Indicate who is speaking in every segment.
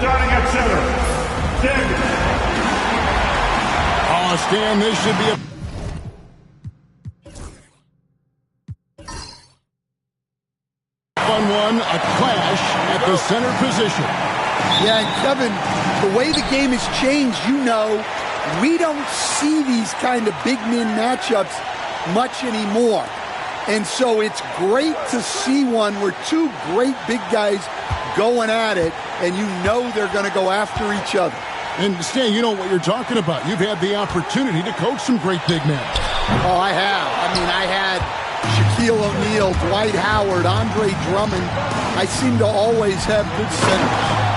Speaker 1: Starting at center, David.
Speaker 2: Oh, Stan, this should be a fun one, a clash at the center position.
Speaker 3: Yeah, and Kevin, the way the game has changed, we don't see these kind of big men matchups much anymore. And so it's great to see one where two great big guys going at it, and they're going to go after each other.
Speaker 2: And Stan, you know what you're talking about. You've had the opportunity to coach some great big men.
Speaker 3: Oh, I have. I had Shaquille O'Neal, Dwight Howard, Andre Drummond. I seem to always have good centers.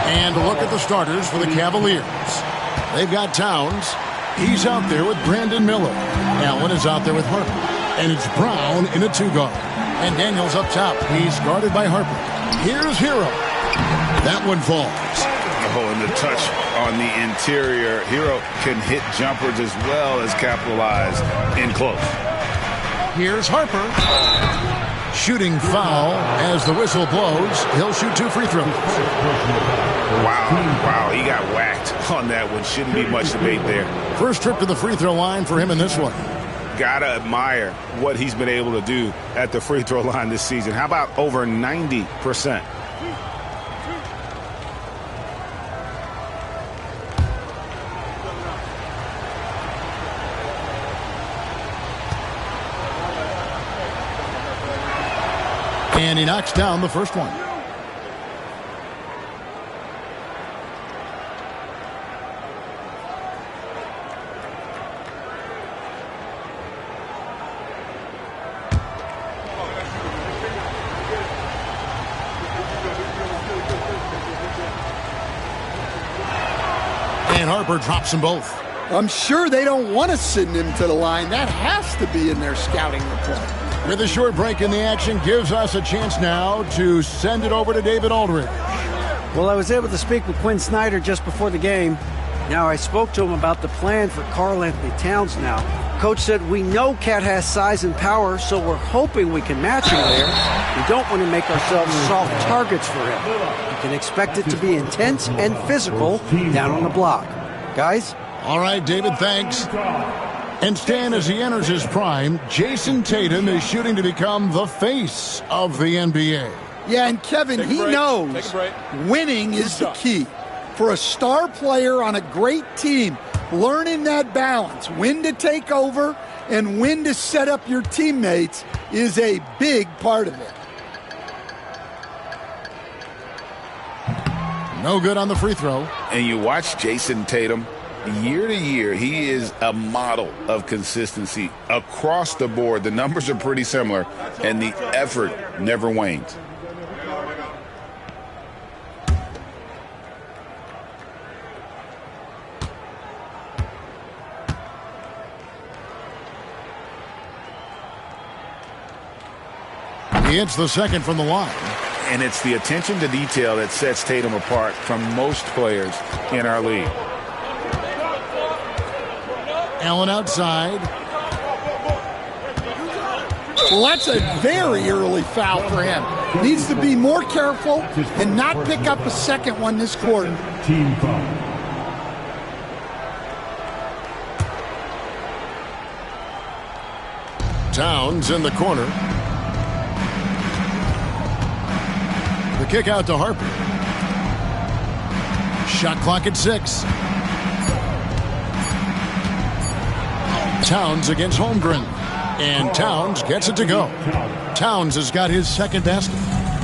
Speaker 2: And look at the starters for the Cavaliers. They've got Towns. He's out there with Brandon Miller. Allen is out there with Harper. And it's Brown in a two-guard. And Daniels up top. He's guarded by Harper. Here's Hero. That one falls.
Speaker 4: Oh, and the touch on the interior. Hero can hit jumpers as well as capitalize in close.
Speaker 2: Here's Harper. Shooting foul as the whistle blows. He'll shoot 2 free throws.
Speaker 4: Wow, he got whacked on that one. Shouldn't be much debate there.
Speaker 2: First trip to the free throw line for him in this one.
Speaker 4: Gotta admire what he's been able to do at the free throw line this season. How about over 90%?
Speaker 2: And he knocks down the first one. And Harper drops them both.
Speaker 3: I'm sure they don't want to send him to the line. That has to be in their scouting report.
Speaker 2: With a short break in the action, gives us a chance now to send it over to David Aldridge.
Speaker 5: Well, I was able to speak with Quinn Snyder just before the game. Now, I spoke to him about the plan for Karl Anthony Towns now. Coach said, we know Cat has size and power, so we're hoping we can match him there. We don't want to make ourselves soft targets for him. You can expect it to be intense and physical down on the block. Guys?
Speaker 2: All right, David, thanks. And Stan, as he enters his prime, Jason Tatum is shooting to become the face of the NBA.
Speaker 3: Yeah, and Kevin, he knows winning is the key. For a star player on a great team, learning that balance, when to take over and when to set up your teammates, is a big part of it.
Speaker 2: No good on the free throw.
Speaker 4: And you watch Jason Tatum. Year to year, he is a model of consistency across the board. The numbers are pretty similar, and the effort never wanes.
Speaker 2: He hits the second from the line.
Speaker 4: And it's the attention to detail that sets Tatum apart from most players in our league.
Speaker 2: Allen outside.
Speaker 3: Well, that's a very early foul for him. Needs to be more careful and not pick up a second one this quarter.
Speaker 1: Team foul.
Speaker 2: Towns in the corner. The kick out to Harper. Shot clock at 6. Towns against Holmgren. And Towns gets it to go. Towns has got his second basket.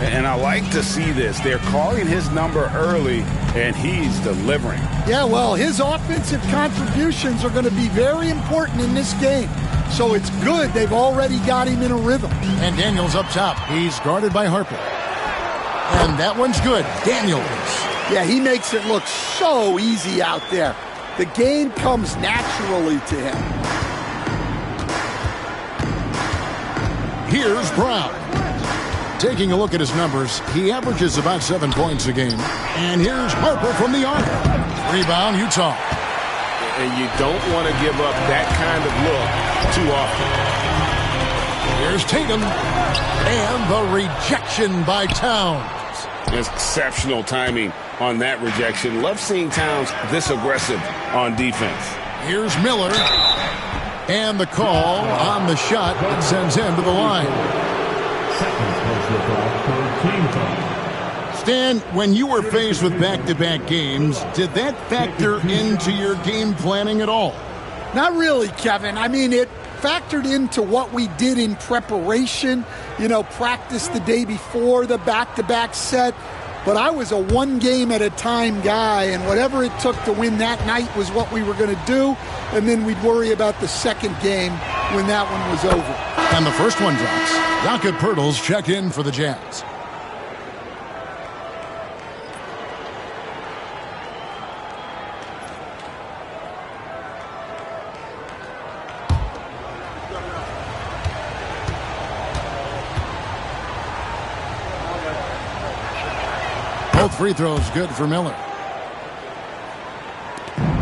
Speaker 4: And I like to see this. They're calling his number early, and he's delivering.
Speaker 3: Yeah, well, his offensive contributions are going to be very important in this game. So it's good they've already got him in a rhythm.
Speaker 2: And Daniels up top. He's guarded by Harper. And that one's good. Daniels.
Speaker 3: Yeah, he makes it look so easy out there. The game comes naturally to him.
Speaker 2: Here's Brown. Taking a look at his numbers, he averages about 7 points a game. And here's Harper from the arc. Rebound, Utah.
Speaker 6: And you don't want to give up that kind of look too often.
Speaker 2: Here's Tatum. And the rejection by Towns.
Speaker 6: Exceptional timing on that rejection. Love seeing Towns this aggressive on defense.
Speaker 2: Here's Miller. And the call on the shot that sends him to the line. Stan, when you were faced with back-to-back games, did that factor into your game planning at all?
Speaker 3: Not really, Kevin. I mean, it factored into what we did in preparation, practice the day before the back-to-back set. But I was a one-game-at-a-time guy, and whatever it took to win that night was what we were going to do, and then we'd worry about the second game when that one was over.
Speaker 2: And the first one drops. Jakob Poeltl's checked in for the Jazz. Both free throws good for Miller.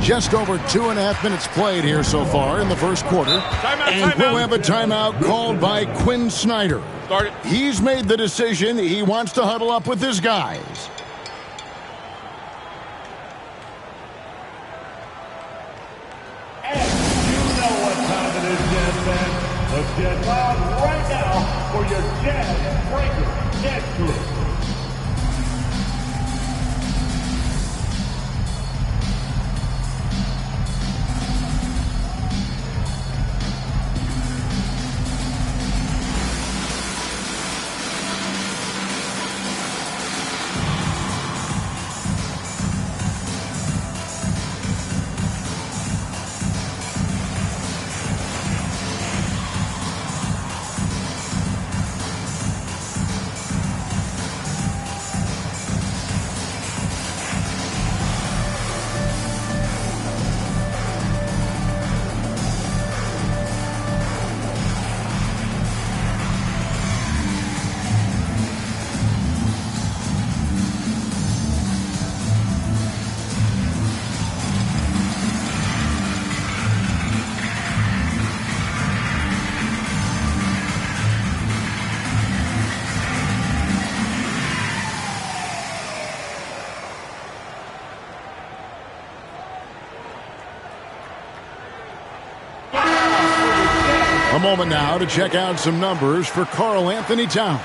Speaker 2: Just over 2.5 minutes played here so far in the first quarter. And we'll have a timeout called by Quinn Snyder. He's made the decision. He wants to huddle up with his guys.
Speaker 1: And you know what time it is, Jazz fans. Let's get loud right now for your Jazz Breaker Jazz Group.
Speaker 2: A moment now to check out some numbers for Karl Anthony Towns.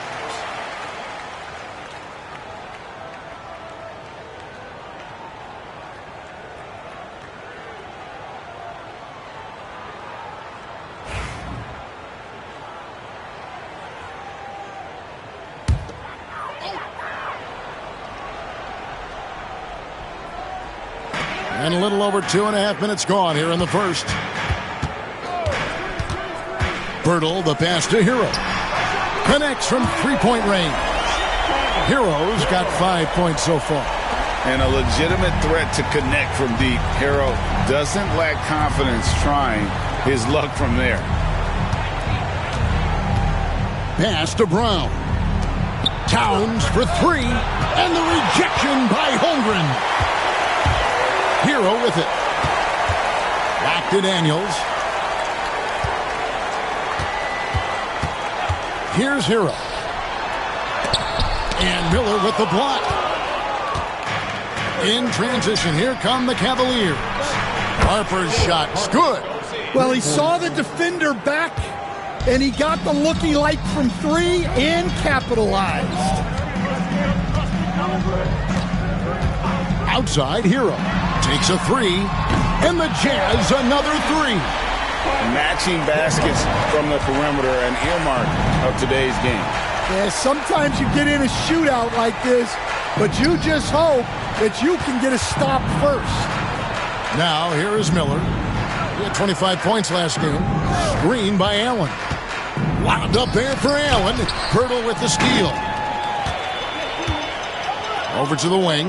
Speaker 2: And a little over 2.5 minutes gone here in the first. Poeltl, the pass to Hero. Connects from three-point range. Hero's got 5 points so far.
Speaker 4: And a legitimate threat to connect from deep. Hero doesn't lack confidence trying his luck from there.
Speaker 2: Pass to Brown. Towns for three. And the rejection by Holmgren. Hero with it. Back to Daniels. Here's Hero. And Miller with the block. In transition, here come the Cavaliers. Harper's shot's good.
Speaker 3: Well, he saw the defender back, and he got the look he liked from three and capitalized.
Speaker 2: Outside, Hero takes a three, and the Jazz another three.
Speaker 4: Matching baskets from the perimeter, an earmark of today's game.
Speaker 3: Yeah, sometimes you get in a shootout like this, but you just hope that you can get a stop first.
Speaker 2: Now here is Miller. He had 25 points last game. Screen by Allen. Wound up there for Allen. Pirtle with the steal. Over to the wing.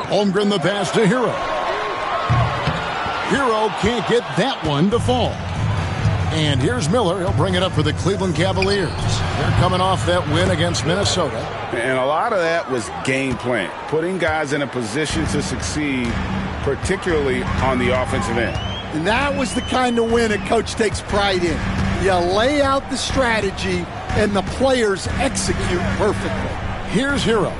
Speaker 2: Holmgren the pass to Hero. Hero can't get that one to fall. And here's Miller. He'll bring it up for the Cleveland Cavaliers. They're coming off that win against Minnesota.
Speaker 6: And a lot of that was game plan, putting guys in a position to succeed, particularly on the offensive end.
Speaker 3: And that was the kind of win a coach takes pride in. You lay out the strategy, and the players execute perfectly.
Speaker 2: Here's Hero.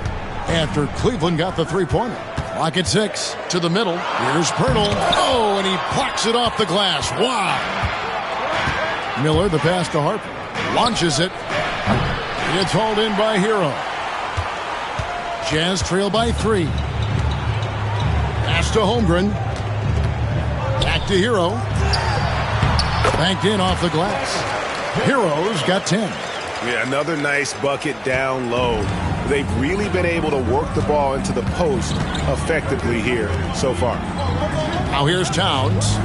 Speaker 2: After Cleveland got the three-pointer. Clock at 6 to the middle. Here's Pirtle. Oh, and he plucks it off the glass. Wow. Miller, the pass to Harper. Launches it. It's hauled in by Hero. Jazz trail by 3. Pass to Holmgren. Back to Hero. Banked in off the glass. Hero's got 10.
Speaker 7: Yeah, another nice bucket down low. They've really been able to work the ball into the post effectively here so far.
Speaker 2: Now here's Towns.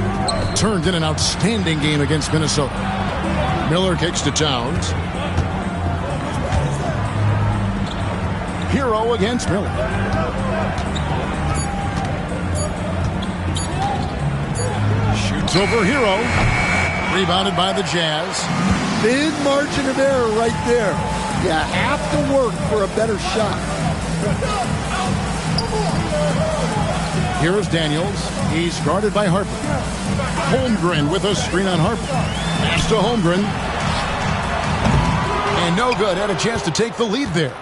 Speaker 2: Turned in an outstanding game against Minnesota. Miller kicks to Towns. Hero against Miller. Shoots over Hero. Rebounded by the Jazz.
Speaker 3: Thin margin of error right there. You have to work for a better shot.
Speaker 2: Here's Daniels. He's guarded by Harper. Holmgren with a screen on Harper. Pass to Holmgren. And no good. Had a chance to take the lead there.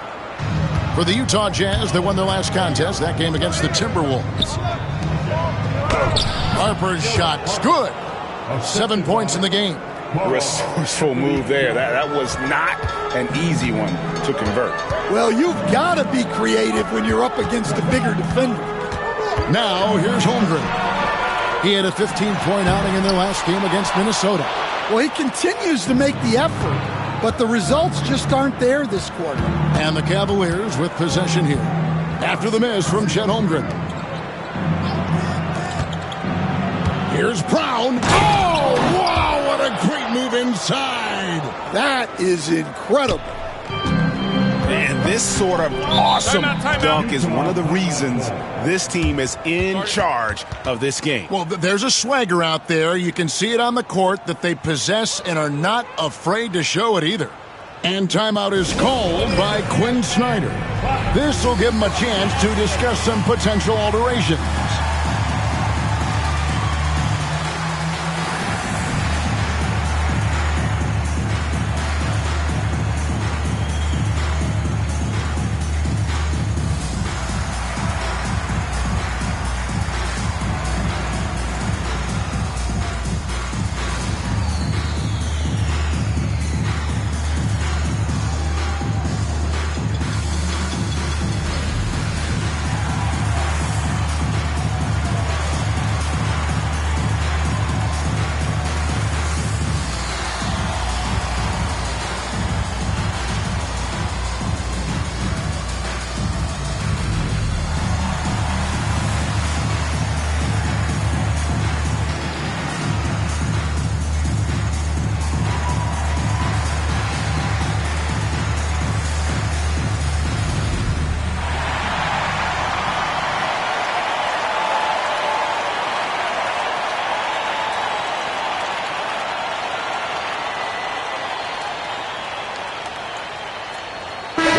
Speaker 2: For the Utah Jazz, they won their last contest. That game against the Timberwolves. Harper's shot's good. 7 points in the game.
Speaker 6: Resourceful move there. That was not an easy one to convert.
Speaker 3: Well, you've got to be creative when you're up against a bigger defender.
Speaker 2: Now, here's Holmgren. He had a 15-point outing in their last game against Minnesota.
Speaker 3: Well, he continues to make the effort, but the results just aren't there this quarter.
Speaker 2: And the Cavaliers with possession here. After the miss from Chet Holmgren. Here's Brown. Oh, wow, what a great move inside.
Speaker 3: That is incredible.
Speaker 7: And this sort of awesome dunk is one of the reasons this team is in charge of this game.
Speaker 2: Well, there's a swagger out there. You can see it on the court that they possess and are not afraid to show it either. And timeout is called by Quinn Snyder. This will give him a chance to discuss some potential alterations.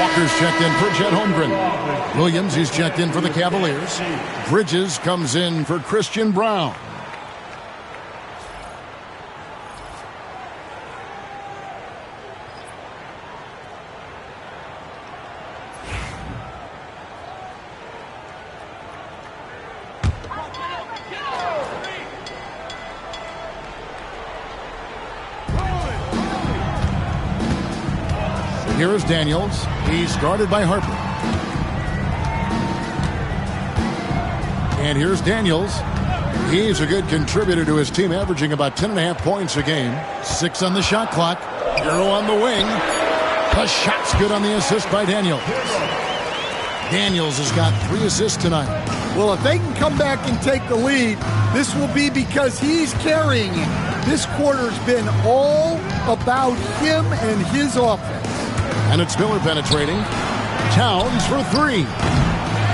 Speaker 2: Walker's checked in for Chet Holmgren. Williams, he's checked in for the Cavaliers. Bridges comes in for Christian Brown. Here is Daniels. He's guarded by Harper. And here's Daniels. He's a good contributor to his team, averaging about 10.5 points a game. 6 on the shot clock. Hero on the wing. The shot's good on the assist by Daniels. Daniels has got 3 assists tonight.
Speaker 3: Well, if they can come back and take the lead, this will be because he's carrying it. This quarter's been all about him and his offense.
Speaker 2: And it's Miller penetrating. Towns for three.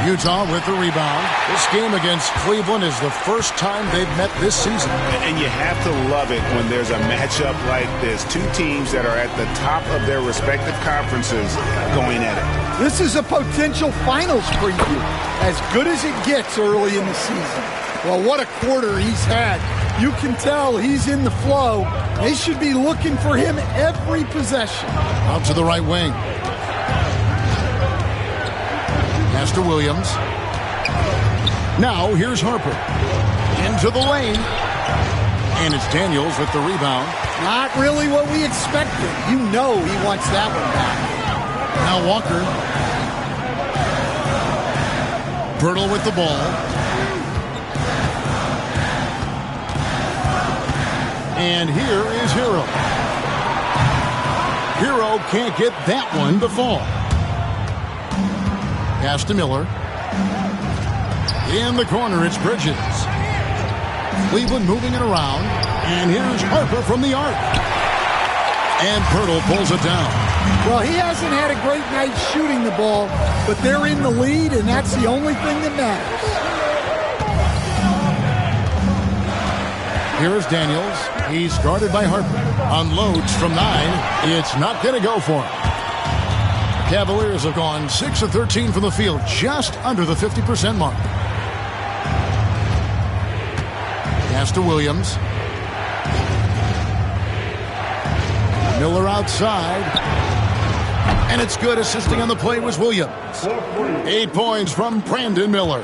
Speaker 2: Utah with the rebound. This game against Cleveland is the first time they've met this season.
Speaker 7: And you have to love it when there's a matchup like this. Two teams that are at the top of their respective conferences going at it.
Speaker 3: This is a potential finals preview. As good as it gets early in the season. Well, what a quarter he's had. You can tell he's in the flow. They should be looking for him every possession.
Speaker 2: Out to the right wing. Pass to Williams. Now here's Harper. Into the lane. And it's Daniels with the rebound.
Speaker 3: Not really what we expected. You know he wants that one back.
Speaker 2: Now Walker. Birtle with the ball. And here is Hero. Hero can't get that one to fall. Pass to Miller. In the corner, it's Bridges. Cleveland moving it around. And here's Harper from the arc. And Pirtle pulls it down.
Speaker 3: Well, he hasn't had a great night shooting the ball, but they're in the lead, and that's the only thing that matters.
Speaker 2: Here is Daniels. He's guarded by Harper. Unloads from 9. It's not going to go for him. Cavaliers have gone 6 of 13 from the field, just under the 50% mark. Pass to Williams. Miller outside. And it's good. Assisting on the play was Williams. 8 points from Brandon Miller.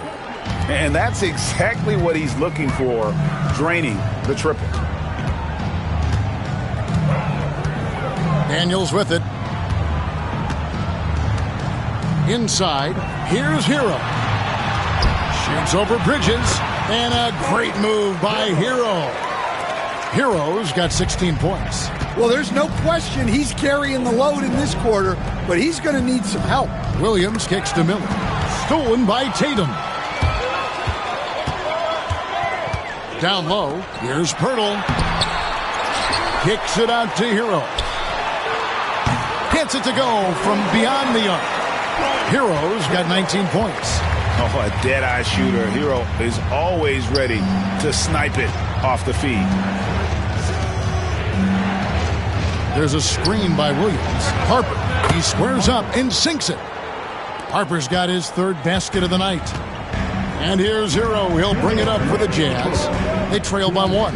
Speaker 6: And that's exactly what he's looking for, draining the triple.
Speaker 2: Daniels with it. Inside, here's Hero. Shoots over Bridges, and a great move by Hero. Hero's got 16 points.
Speaker 3: Well, there's no question he's carrying the load in this quarter, but he's going to need some help.
Speaker 2: Williams kicks to Miller. Stolen by Tatum. Down low, here's Pirtle. Kicks it out to Hero. Gets it to go from beyond the arc. Hero's got 19 points.
Speaker 6: Oh, a dead-eye shooter. Hero is always ready to snipe it off the feed.
Speaker 2: There's a screen by Williams. Harper, he squares up and sinks it. Harper's got his third basket of the night. And here's Hero. He'll bring it up for the Jazz. They trail by 1.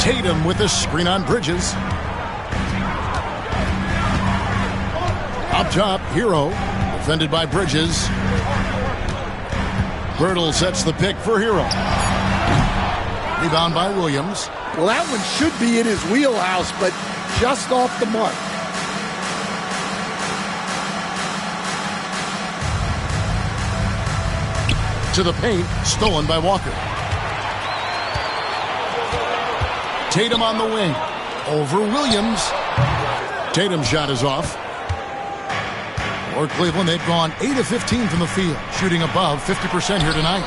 Speaker 2: Tatum with the screen on Bridges. Up top, Hero, defended by Bridges. Birtle sets the pick for Hero. Rebound by Williams.
Speaker 3: Well, that one should be in his wheelhouse, but just off the mark.
Speaker 2: To the paint, stolen by Walker. Tatum on the wing. Over Williams. Tatum's shot is off. For Cleveland, they've gone 8 of 15 from the field, shooting above 50% here tonight.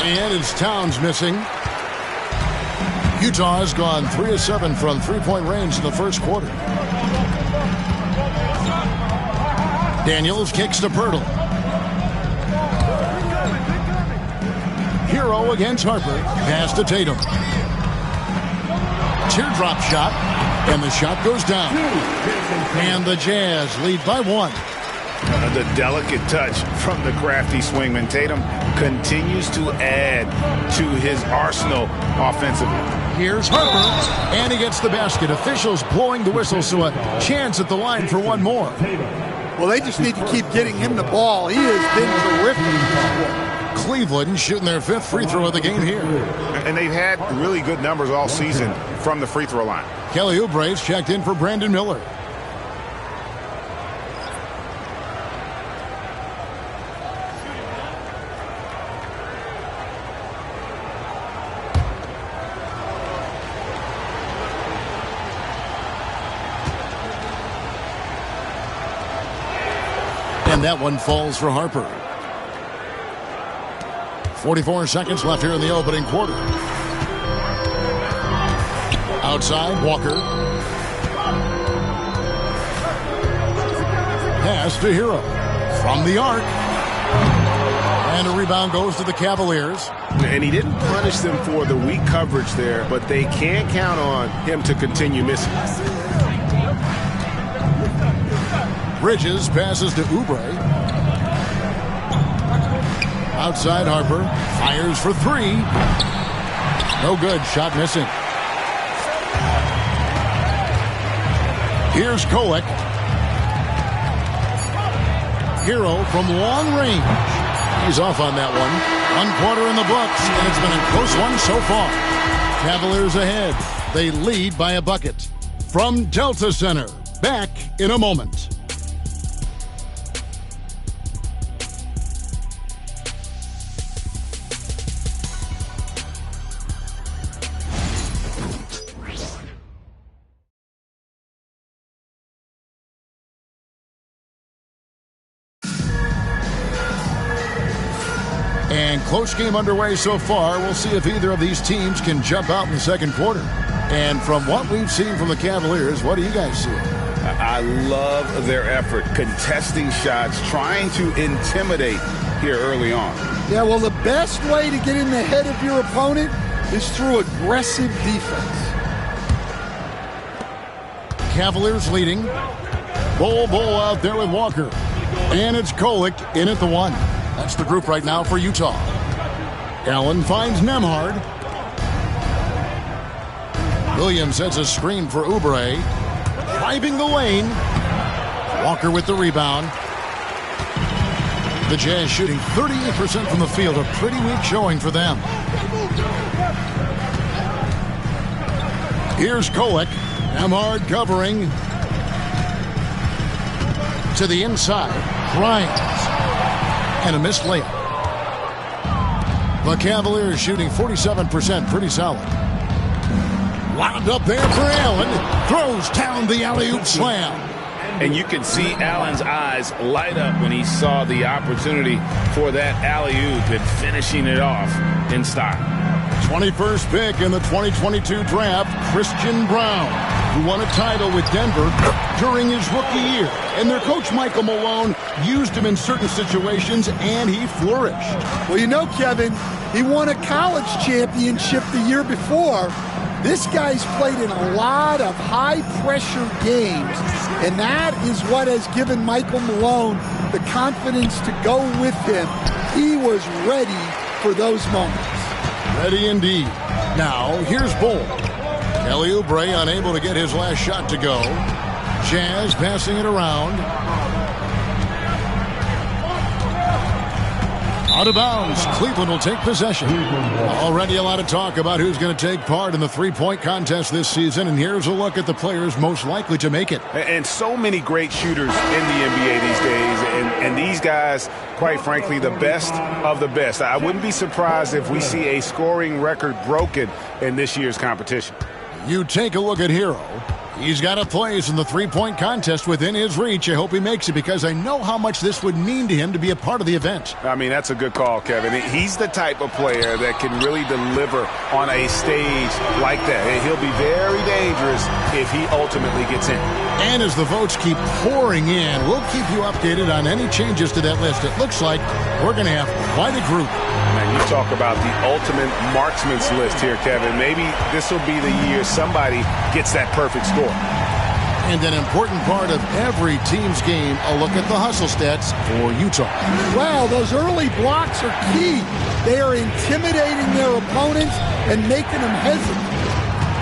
Speaker 2: And it's Towns missing. Utah has gone 3 of 7 from three-point range in the first quarter. Daniels kicks to Pirtle. Hero against Harper. Pass to Tatum. Teardrop shot. And the shot goes down. And the Jazz lead by 1.
Speaker 6: The delicate touch from the crafty swingman. Tatum continues to add to his arsenal offensively.
Speaker 2: Here's Harper, and he gets the basket. Officials blowing the whistle, so a chance at the line for one more.
Speaker 3: Well, they just need to keep getting him the ball. He has been terrific.
Speaker 2: Cleveland shooting their 5th free throw of the game here.
Speaker 6: And they've had really good numbers all season from the free throw line.
Speaker 2: Kelly Oubre's checked in for Brandon Miller. And that one falls for Harper. 44 seconds left here in the opening quarter. Outside, Walker. Pass to Hero. From the arc. And a rebound goes to the Cavaliers.
Speaker 7: And he didn't punish them for the weak coverage there, but they can't count on him to continue missing.
Speaker 2: Bridges passes to Oubre. Outside, Harper. Fires for three. No good. Shot missing. Here's Kolek. Hero from long range. He's off on that one. 1 quarter in the books, and it's been a close one so far. Cavaliers ahead. They lead by a bucket. From Delta Center, back in a moment. And close game underway so far. We'll see if either of these teams can jump out in the second quarter. And from what we've seen from the Cavaliers, what do you guys see?
Speaker 4: I love their effort, contesting shots, trying to intimidate here early on.
Speaker 3: Yeah, well, the best way to get in the head of your opponent is through aggressive defense.
Speaker 2: Cavaliers leading. Bull out there with Walker. And it's Kolek in at the one. That's the group right now for Utah. Allen finds Nembhard. Williams sets a screen for Oubre. Driving the lane. Walker with the rebound. The Jazz shooting 38% from the field. A pretty weak showing for them. Here's Kolek. Nembhard covering. To the inside. Grimes. And a missed layup. The Cavaliers shooting 47%, pretty solid. Lobbed up there for Allen. Throws down the alley-oop slam.
Speaker 4: And you can see Allen's eyes light up when he saw the opportunity for that alley-oop and finishing it off in style.
Speaker 2: 21st pick in the 2022 draft, Christian Brown, who won a title with Denver during his rookie year. And their coach, Michael Malone, used him in certain situations, and he flourished.
Speaker 3: Well, you know, Kevin, he won a college championship the year before. This guy's played in a lot of high-pressure games, and that is what has given Michael Malone the confidence to go with him. He was ready for those moments.
Speaker 2: Ready indeed. Now, here's Bull. Kelly Oubre unable to get his last shot to go. Jazz passing it around. Out of bounds. Cleveland will take possession. Already a lot of talk about who's going to take part in the three-point contest this season, and here's a look at the players most likely to make it.
Speaker 7: And so many great shooters in the NBA these days, and these guys, quite frankly, the best of the best. I wouldn't be surprised if we see a scoring record broken in this year's competition.
Speaker 2: You take a look at Hero. He's got a place in the three-point contest within his reach. I hope he makes it because I know how much this would mean to him to be a part of the event.
Speaker 7: I mean, that's a good call, Kevin. He's the type of player that can really deliver on a stage like that. He'll be very dangerous if he ultimately gets in.
Speaker 2: And as the votes keep pouring in, we'll keep you updated on any changes to that list. It looks like we're going to have quite a group.
Speaker 7: Man, you talk about the ultimate marksman's list here, Kevin. Maybe this will be the year somebody gets that perfect score.
Speaker 2: And an important part of every team's game, a look at the hustle stats for Utah.
Speaker 3: Wow, those early blocks are key. They are intimidating their opponents and making them hesitant.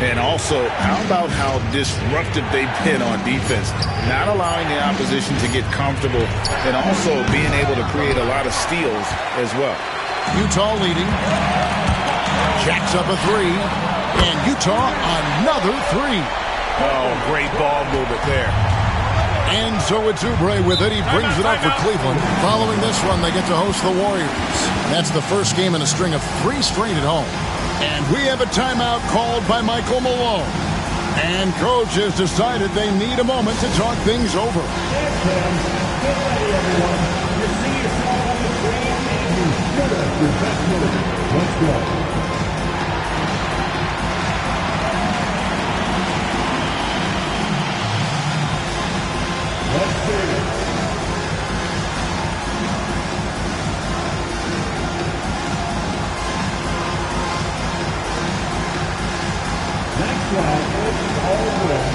Speaker 4: And also, how about how disruptive they've been on defense? Not allowing the opposition to get comfortable and also being able to create a lot of steals as well.
Speaker 2: Utah leading. Jacks up a three. And Utah another three.
Speaker 7: Oh, great ball movement there.
Speaker 2: And so it's Oubre with it. He brings it up for Cleveland. Following this one, they get to host the Warriors. That's the first game in a string of 3 straight at home. And we have a timeout called by Michael Malone. And coach has decided they need a moment to talk things over.
Speaker 1: Your best minute. Let's go. Let's see. Next round is all red.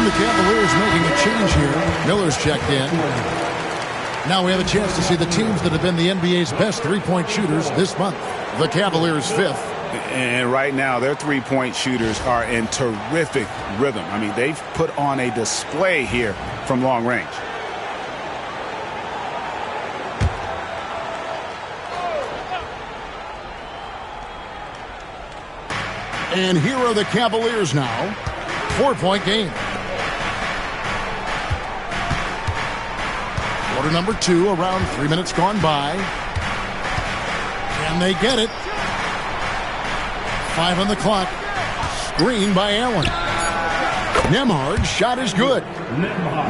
Speaker 2: The Cavaliers making a change here. Miller's checked in. Now we have a chance to see the teams that have been the NBA's best three-point shooters this month. The Cavaliers 5th.
Speaker 6: And right now, their three-point shooters are in terrific rhythm. I mean, they've put on a display here from long range.
Speaker 2: And here are the Cavaliers now. 4-point game. Quarter number 2, around 3 minutes gone by. Can they get it? 5 on the clock. Screen by Allen. Nembhard's shot is good.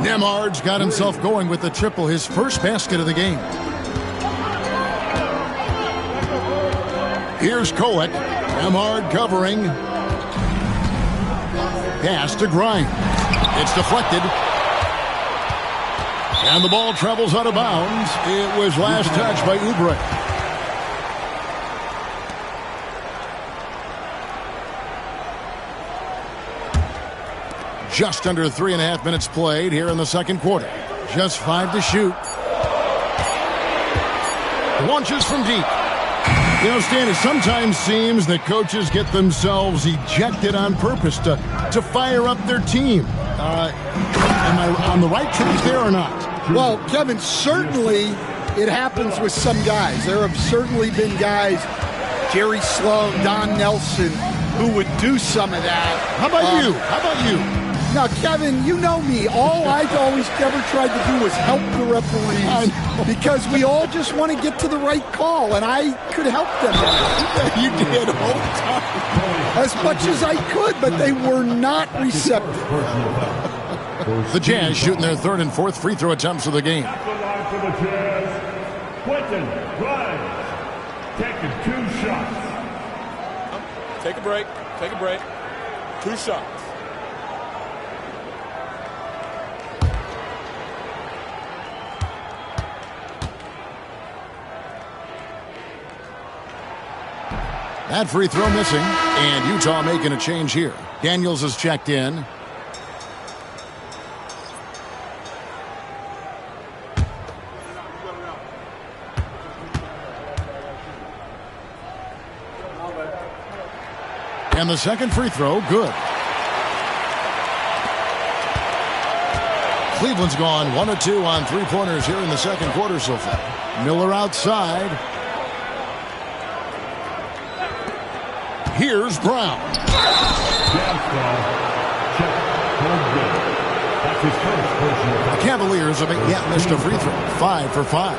Speaker 2: Nembhard's got himself going with the triple, his first basket of the game. Here's Kolek. Nembhard covering. Pass to Grimes. It's deflected. And the ball travels out of bounds. It was last touched by Oubre. Just under 3.5 minutes played here in the second quarter. Just 5 to shoot. Launches from deep. You know, Stan, it sometimes seems that coaches get themselves ejected on purpose to fire up their team. Am I on the right track there or not?
Speaker 3: Well, Kevin, certainly it happens with some guys. There have certainly been guys, Jerry Sloan, Don Nelson, who would do some of that.
Speaker 2: How about you? How about you?
Speaker 3: Now, Kevin, you know me. All I've always ever tried to do was help the referees because we all just want to get to the right call, and I could help them.
Speaker 2: You did all the time.
Speaker 3: As much as I could, but they were not receptive.
Speaker 2: The Jazz shooting their third and fourth free throw attempts of the game.
Speaker 1: At the line for the Jazz, Quentin Grimes taking 2 shots.
Speaker 8: Take a break. Take a break. 2 shots.
Speaker 2: That free throw missing, and Utah making a change here. Daniels is checked in. And the second free throw, good. Cleveland's gone 1 of 2 on three-pointers here in the second quarter so far. Miller outside. Here's Brown. The Cavaliers have yet missed a free throw. 5 for 5.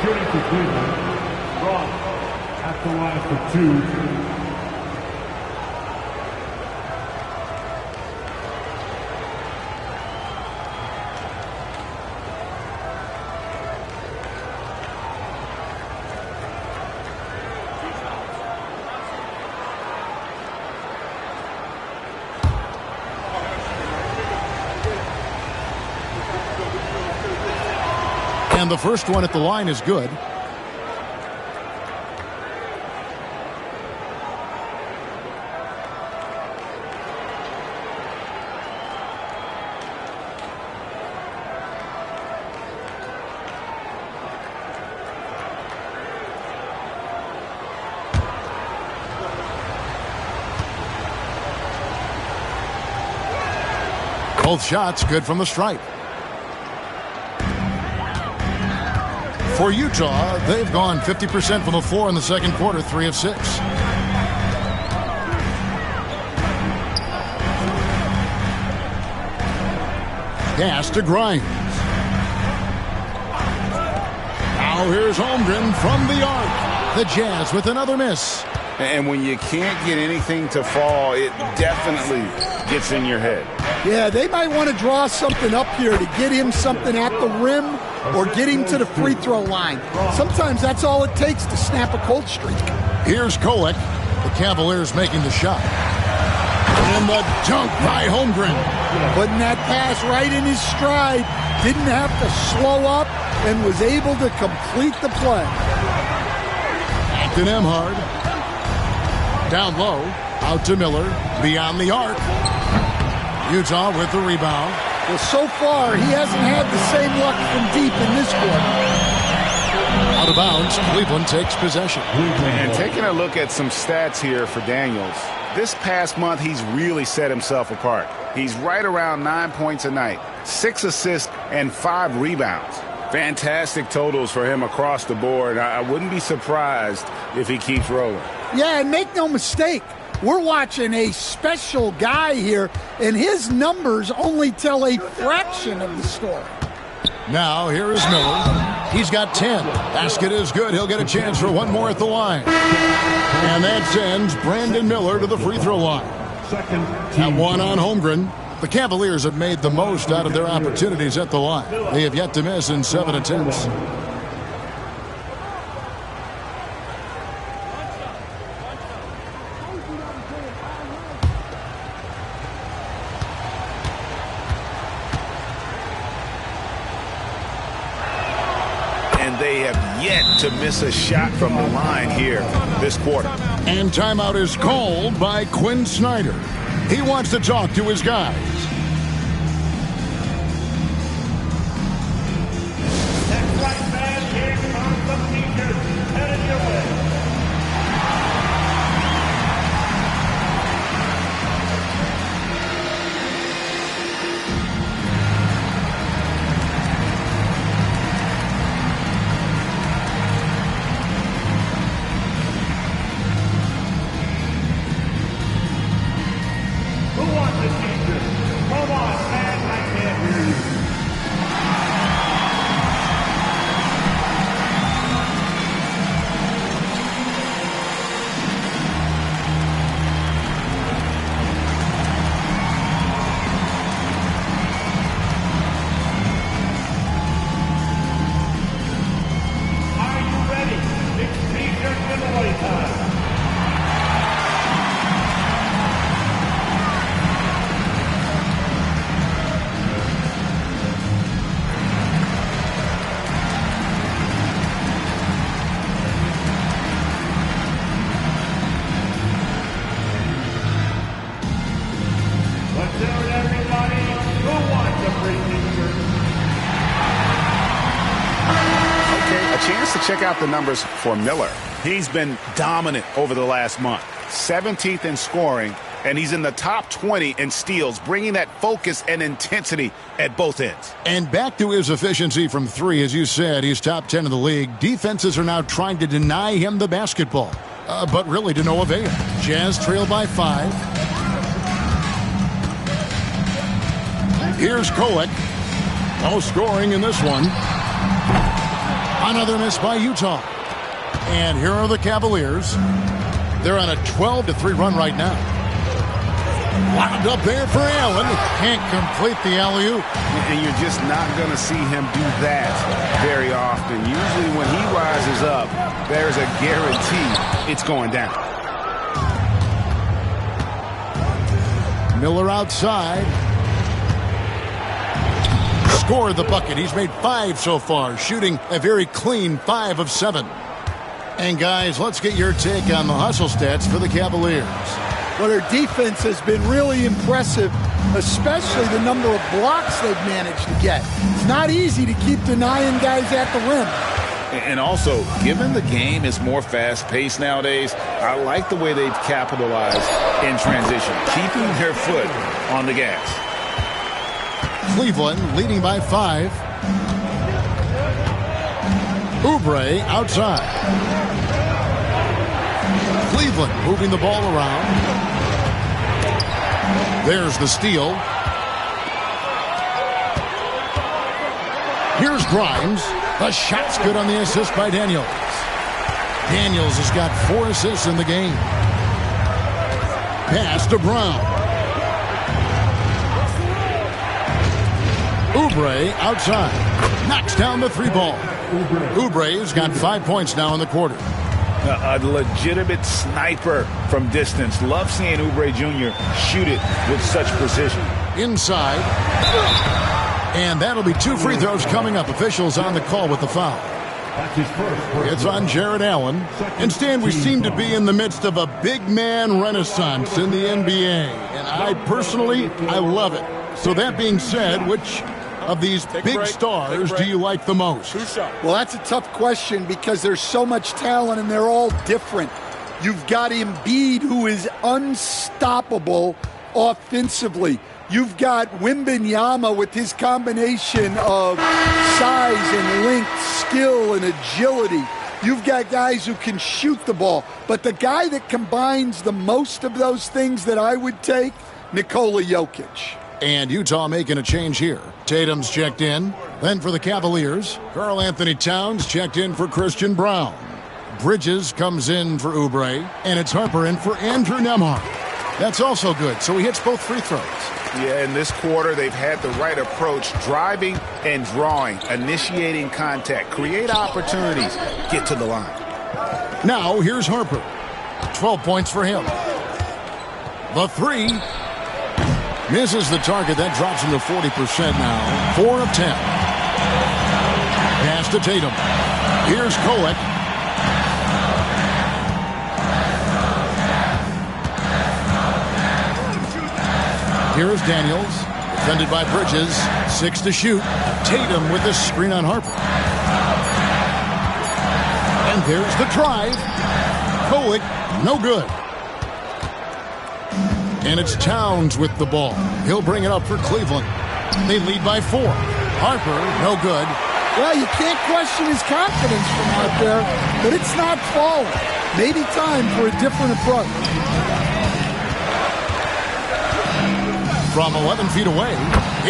Speaker 1: Shooting for Cleveland. Brown at the line for 2.
Speaker 2: And the first one at the line is good. Both shots good from the stripe. For Utah, they've gone 50% from the floor in the second quarter, 3 of 6. Pass to Grimes. Now here's Holmgren from the arc. The Jazz with another miss.
Speaker 6: And when you can't get anything to fall, it definitely gets in your head.
Speaker 3: Yeah, they might want to draw something up here to get him something at the rim or get him to the free throw line. Sometimes that's all it takes to snap a cold streak.
Speaker 2: Here's Kolek. The Cavaliers making the shot. And the dunk by Holmgren.
Speaker 3: Putting that pass right in his stride. Didn't have to slow up and was able to complete the play.
Speaker 2: Acton Emhard. Down low. Out to Miller. Beyond the arc. Utah with the rebound.
Speaker 3: Well, so far, he hasn't had the same luck from deep in this quarter.
Speaker 2: Out of bounds, Cleveland takes possession.
Speaker 6: And taking a look at some stats here for Daniels, this past month he's really set himself apart. He's right around 9 points a night, 6 assists, and 5 rebounds. Fantastic totals for him across the board. I wouldn't be surprised if he keeps rolling.
Speaker 3: Yeah, and make no mistake, we're watching a special guy here, and his numbers only tell a fraction of the story.
Speaker 2: Now, here is Miller. He's got 10. Basket is good. He'll get a chance for one more at the line. And that sends Brandon Miller to the free throw line. At one on Holmgren. The Cavaliers have made the most out of their opportunities at the line. They have yet to miss in 7 attempts.
Speaker 6: They have yet to miss a shot from the line here this quarter.
Speaker 2: And timeout is called by Quinn Snyder. He wants to talk to his guys.
Speaker 1: That's right, man. Here comes the teacher. Headed your way.
Speaker 6: Check out the numbers for Miller. He's been dominant over the last month. 17th in scoring, and he's in the top 20 in steals, bringing that focus and intensity at both ends.
Speaker 2: And back to his efficiency from 3, as you said, he's top 10 in the league. Defenses are now trying to deny him the basketball, but really to no avail. Jazz trail by 5. Here's Kolek. No scoring in this one. Another miss by Utah. And here are the Cavaliers. They're on a 12-3 run right now. Wound up there for Allen. Can't complete the alley-oop.
Speaker 6: And you're just not going to see him do that very often. Usually when he rises up, there's a guarantee it's going down.
Speaker 2: Miller outside. Scored the bucket. He's made 5 so far, shooting a very clean 5 of 7. And guys, let's get your take on the hustle stats for the Cavaliers.
Speaker 3: Well, their defense has been really impressive, especially the number of blocks they've managed to get. It's not easy to keep denying guys at the rim.
Speaker 4: And also, given the game is more fast-paced nowadays, I like the way they've capitalized in transition, keeping their foot on the gas.
Speaker 2: Cleveland leading by 5. Oubre outside. Cleveland moving the ball around. There's the steal. Here's Grimes. The shot's good on the assist by Daniels. Daniels has got 4 assists in the game. Pass to Brown. Oubre outside. Knocks down the 3 ball. Oubre's got 5 points now in the quarter.
Speaker 6: A legitimate sniper from distance. Love seeing Oubre Jr. shoot it with such precision.
Speaker 2: Inside. And that'll be 2 free throws coming up. Officials on the call with the foul. It's on Jared Allen. And Stan, we seem to be in the midst of a big man renaissance in the NBA. And I love it. So that being said, which of these big stars do you like the most?
Speaker 3: Well, that's a tough question because there's so much talent and they're all different. You've got Embiid, who is unstoppable offensively. You've got Wembanyama with his combination of size and length, skill and agility. You've got guys who can shoot the ball. But the guy that combines the most of those things that I would take, Nikola Jokic.
Speaker 2: And Utah making a change here. Tatum's checked in. Then for the Cavaliers, Karl Anthony Towns checked in for Christian Brown. Bridges comes in for Oubre. And it's Harper in for Andrew Nembhard. That's also good. So he hits both free throws.
Speaker 6: Yeah, in this quarter, they've had the right approach, driving and drawing, initiating contact, create opportunities, get to the line.
Speaker 2: Now, here's Harper. 12 points for him. The 3. Misses the target. That drops him to 40% now. 4 of 10. Pass to Tatum. Here's Kolek. Here's Daniels, defended by Bridges. 6 to shoot. Tatum with the screen on Harper. And there's the drive. Kolek, no good. And it's Towns with the ball. He'll bring it up for Cleveland. They lead by 4. Harper, no good.
Speaker 3: Well, you can't question his confidence from out there, but it's not falling. Maybe time for a different approach.
Speaker 2: From 11 feet away,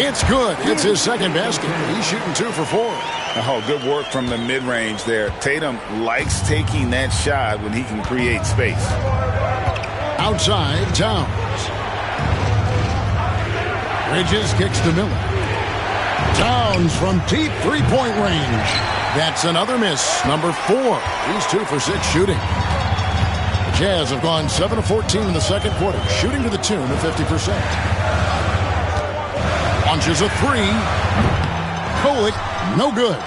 Speaker 2: it's good. It's his second basket. He's shooting 2 for 4.
Speaker 6: Oh, good work from the mid-range there. Tatum likes taking that shot when he can create space.
Speaker 2: Outside, Towns. Bridges kicks to Miller. Towns from deep 3-point range. That's another miss. Number 4. He's 2 for 6 shooting. The Jazz have gone 7 of 14 in the second quarter, shooting to the tune of 50%. Launches a 3. Kolek, no good.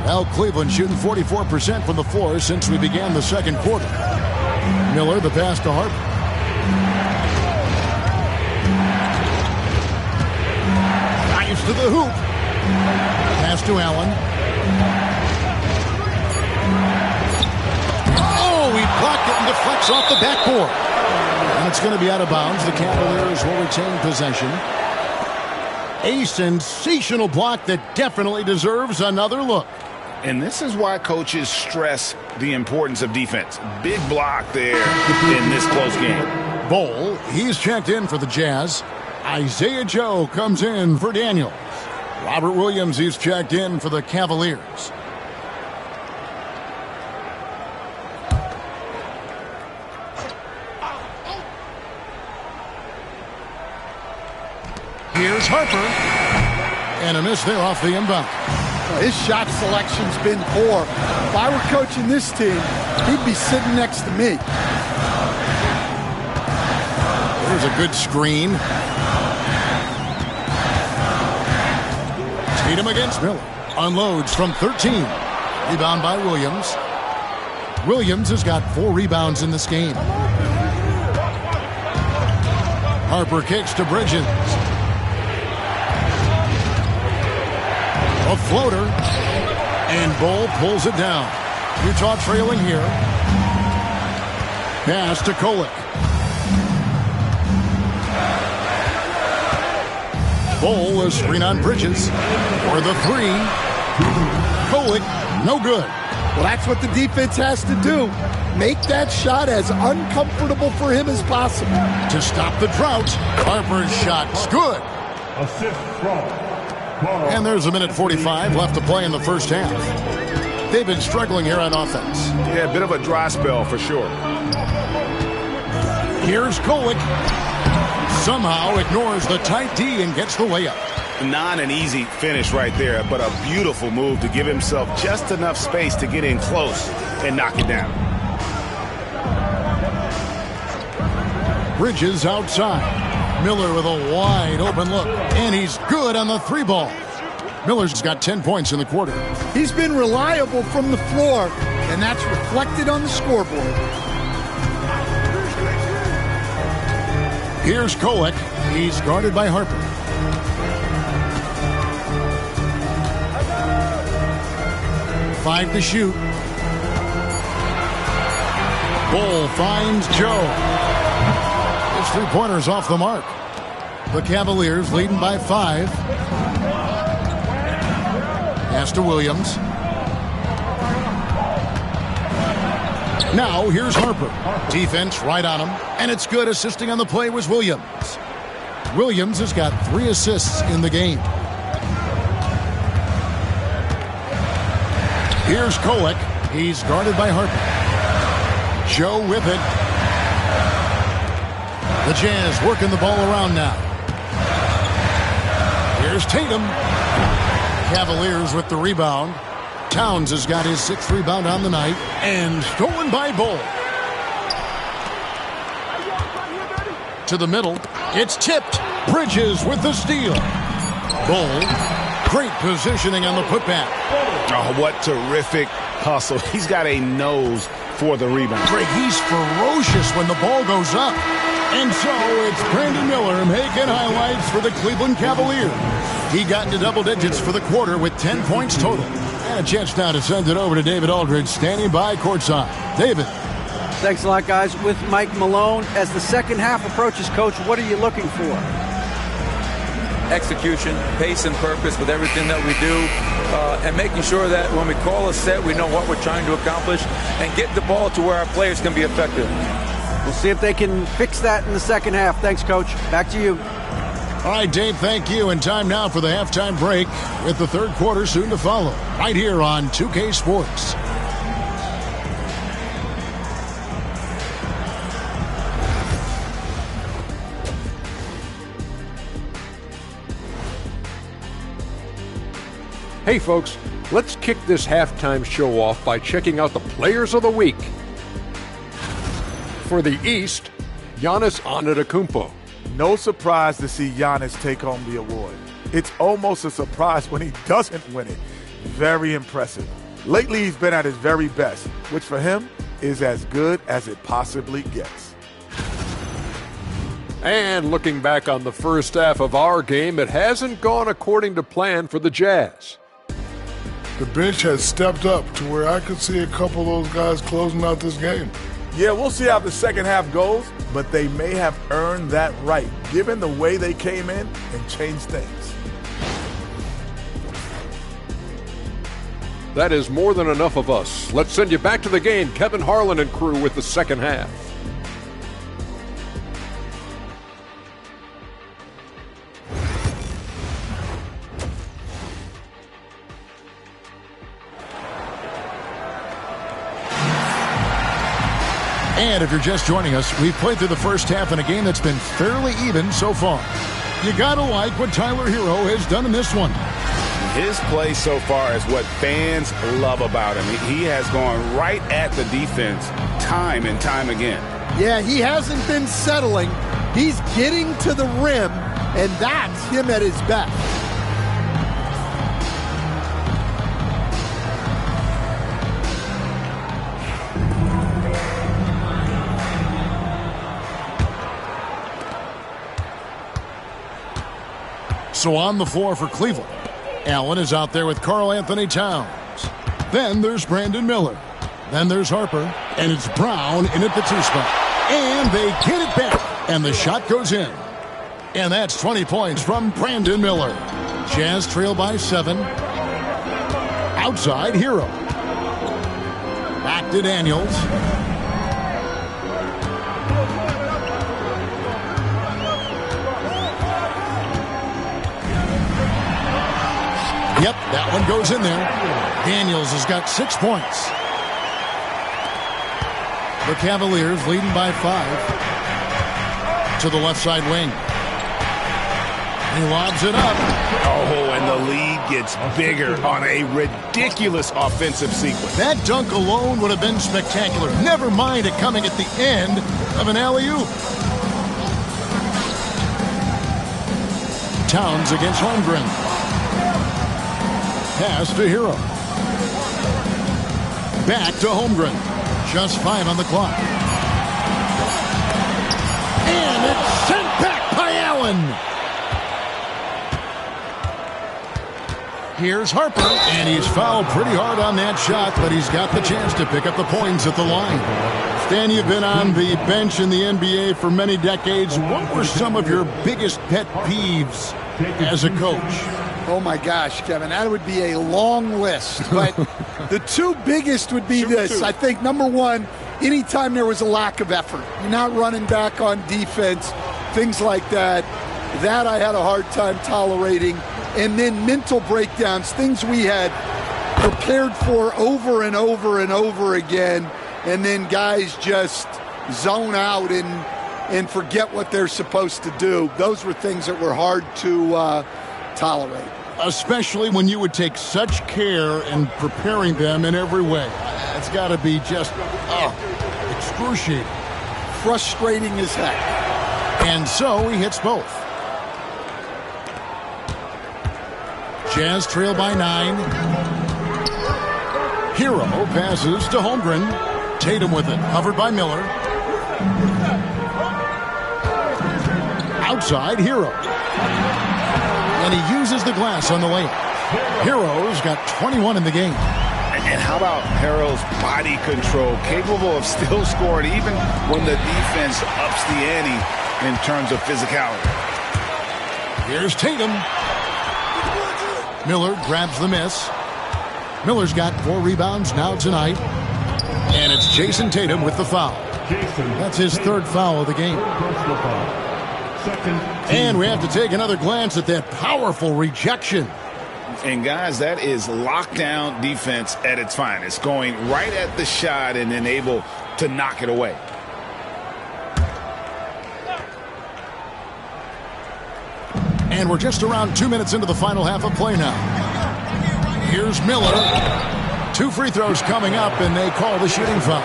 Speaker 2: Well, Cleveland shooting 44% from the floor since we began the second quarter. Miller, the pass to Harper. Drives to the hoop. Pass to Allen. Oh, he blocked it and deflects off the backboard. And it's going to be out of bounds. The Cavaliers will retain possession. A sensational block that definitely deserves another look.
Speaker 6: And this is why coaches stress the importance of defense. Big block there in this close game.
Speaker 2: Bol, he's checked in for the Jazz. Isaiah Joe comes in for Daniels. Robert Williams, he's checked in for the Cavaliers. Here's Harper. And a miss there off the inbound.
Speaker 3: His shot selection's been poor. If I were coaching this team, he'd be sitting next to me.
Speaker 2: There's a good screen. Tatum against Miller. Unloads from 13. Rebound by Williams. Williams has got 4 rebounds in this game. Harper kicks to Bridges. A floater. And Bol pulls it down. Utah trailing here. Pass to Kolek. Bull, a screen on Bridges. For the three. Golick, no good.
Speaker 3: Well, that's what the defense has to do. Make that shot as uncomfortable for him as possible.
Speaker 2: To stop the drought, Harper's shot's good.
Speaker 1: Assist from.
Speaker 2: And there's 1:45 left to play in the first half. They've been struggling here on offense.
Speaker 6: Yeah, a bit of a dry spell for sure.
Speaker 2: Here's Golick. Somehow ignores the tight D and gets the layup.
Speaker 6: Not an easy finish right there, but a beautiful move to give himself just enough space to get in close and knock it down.
Speaker 2: Bridges outside. Miller with a wide open look. And he's good on the three ball. Miller's got 10 points in the quarter.
Speaker 3: He's been reliable from the floor, and that's reflected on the scoreboard.
Speaker 2: Here's Golick. He's guarded by Harper. Five to shoot. Bull finds Joe. His three-pointer's off the mark. The Cavaliers leading by 5. Pass to Williams. Now here's Harper. Defense right on him, and it's good. Assisting on the play was Williams. Williams has got 3 assists in the game. Here's Golick. He's guarded by Harper. Joe with it. The Jazz working the ball around now. Here's Tatum. Cavaliers with the rebound. Towns has got his 6th rebound on the night. And stolen by Bull. To the middle. It's tipped. Bridges with the steal. Bull. Great positioning on the putback.
Speaker 6: Oh, what terrific hustle. He's got a nose for the rebound.
Speaker 2: Greg, he's ferocious when the ball goes up. And so it's Brandon Miller making highlights for the Cleveland Cavaliers. He got into double digits for the quarter with 10 points total. And a chance now to send it over to David Aldridge, standing by courtside. David.
Speaker 5: Thanks a lot, guys. With Mike Malone, as the second half approaches, Coach, what are you looking for?
Speaker 9: Execution, pace, and purpose with everything that we do, and making sure that when we call a set, we know what we're trying to accomplish, and get the ball to where our players can be effective.
Speaker 5: We'll see if they can fix that in the second half. Thanks, Coach. Back to you.
Speaker 2: All right, Dave, thank you. And time now for the halftime break with the third quarter soon to follow, right here on 2K Sports.
Speaker 10: Hey folks, let's kick this halftime show off by checking out the Players of the Week. For the East, Giannis Antetokounmpo.
Speaker 11: No surprise to see Giannis take home the award. It's almost a surprise when he doesn't win it. Very impressive. Lately he's been at his very best, which for him is as good as it possibly gets.
Speaker 10: And looking back on the first half of our game, it hasn't gone according to plan for the Jazz.
Speaker 12: The bench has stepped up to where I could see a couple of those guys closing out this game.
Speaker 11: Yeah, we'll see how the second half goes, but they may have earned that right, given the way they came in and changed things.
Speaker 10: That is more than enough of us. Let's send you back to the game. Kevin Harlan and crew with the second half.
Speaker 2: And if you're just joining us, we've played through the first half in a game that's been fairly even so far. You gotta like what Tyler Hero has done in this one.
Speaker 4: His play so far is what fans love about him. He has gone right at the defense time and time again.
Speaker 3: Yeah, he hasn't been settling. He's getting to the rim, and that's him at his best.
Speaker 2: So on the floor for Cleveland, Allen is out there with Karl Anthony Towns. Then there's Brandon Miller. Then there's Harper. And it's Brown in at the 2 spot. And they get it back. And the shot goes in. And that's 20 points from Brandon Miller. Jazz trail by 7. Outside, Hero. Back to Daniels. Yep, that one goes in there. Daniels has got 6 points. The Cavaliers leading by 5. To the left side wing. He lobs it up.
Speaker 6: Oh, and the lead gets bigger on a ridiculous offensive sequence.
Speaker 2: That dunk alone would have been spectacular. Never mind it coming at the end of an alley-oop. Towns against Holmgren. Pass to Hero. Back to Holmgren. Just 5 on the clock. And it's sent back by Allen. Here's Harper, and he's fouled pretty hard on that shot, but he's got the chance to pick up the points at the line. Stan, you've been on the bench in the NBA for many decades. What were some of your biggest pet peeves as a coach?
Speaker 3: Oh, my gosh, Kevin, that would be a long list. But the 2 biggest would be this. I think, number one, anytime there was a lack of effort, you're not running back on defense, things like that, that I had a hard time tolerating. And then mental breakdowns, things we had prepared for over and over and over again, and then guys just zone out and forget what they're supposed to do. Those were things that were hard to tolerate.
Speaker 2: Especially when you would take such care in preparing them in every way. It's got to be just excruciating.
Speaker 3: Frustrating as heck.
Speaker 2: And so he hits both. Jazz trail by 9. Hero passes to Holmgren. Tatum with it. Covered by Miller. Outside, Hero. And he uses the glass on the layup. Hero's got 21 in the game.
Speaker 6: And how about Hero's body control? Capable of still scoring even when the defense ups the ante in terms of physicality.
Speaker 2: Here's Tatum. Miller grabs the miss. Miller's got 4 rebounds now tonight. And it's Jason Tatum with the foul. That's his 3rd foul of the game. And we have to take another glance at that powerful rejection.
Speaker 6: And guys, that is lockdown defense at its finest. Going right at the shot and then able to knock it away.
Speaker 2: And we're just around 2 minutes into the final half of play now. Here's Miller. 2 free throws coming up, and they call the shooting foul.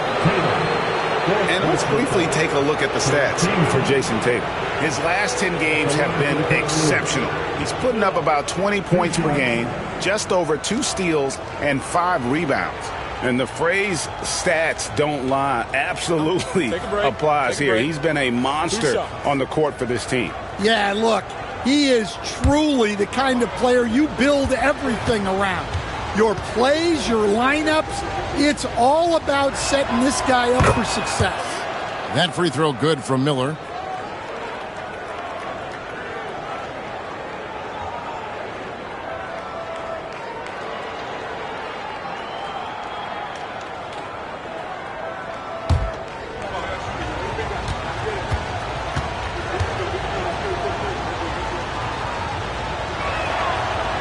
Speaker 6: And let's briefly take a look at the stats for Jason Tatum. His last 10 games have been exceptional. He's putting up about 20 points per game, just over 2 steals, and 5 rebounds. And the phrase stats don't lie absolutely applies here. He's been a monster on the court for this team.
Speaker 3: Yeah, look, he is truly the kind of player you build everything around. Your plays, your lineups, it's all about setting this guy up for success.
Speaker 2: That free throw good from Miller.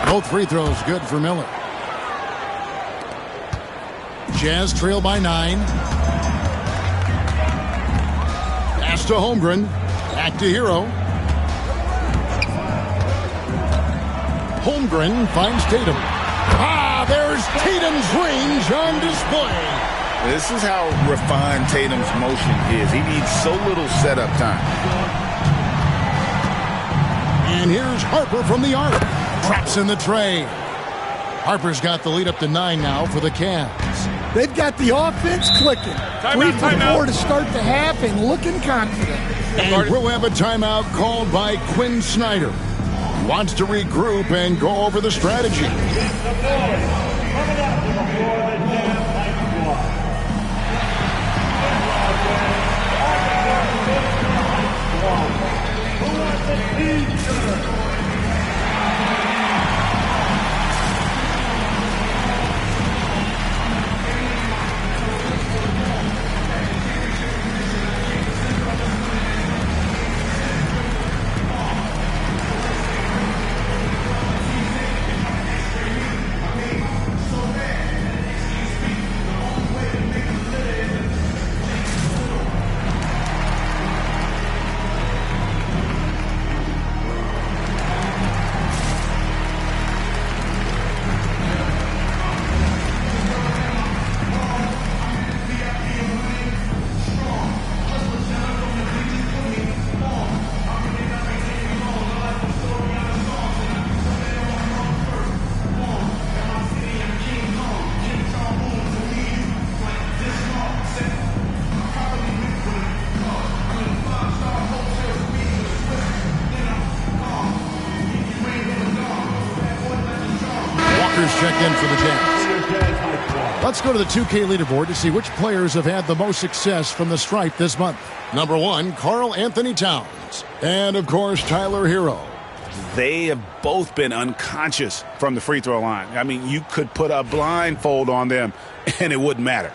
Speaker 2: Both free throws good for Miller. Jazz trail by 9. Pass to Holmgren. Back to Hero. Holmgren finds Tatum. There's Tatum's range on display.
Speaker 6: This is how refined Tatum's motion is. He needs so little setup time.
Speaker 2: And here's Harper from the arc. Traps in the tray. Harper's got the lead up to 9 now for the Cavs.
Speaker 3: They've got the offense clicking. 3 for 4 to start the half and looking confident.
Speaker 2: And we'll have a timeout called by Quinn Snyder. He wants to regroup and go over the strategy.
Speaker 1: Who wants to
Speaker 2: checked in for the Jazz. Let's go to the 2K leaderboard to see which players have had the most success from the stripe this month. Number 1, Karl Anthony Towns. And, of course, Tyler Hero.
Speaker 6: They have both been unconscious from the free throw line. I mean, you could put a blindfold on them, and it wouldn't matter.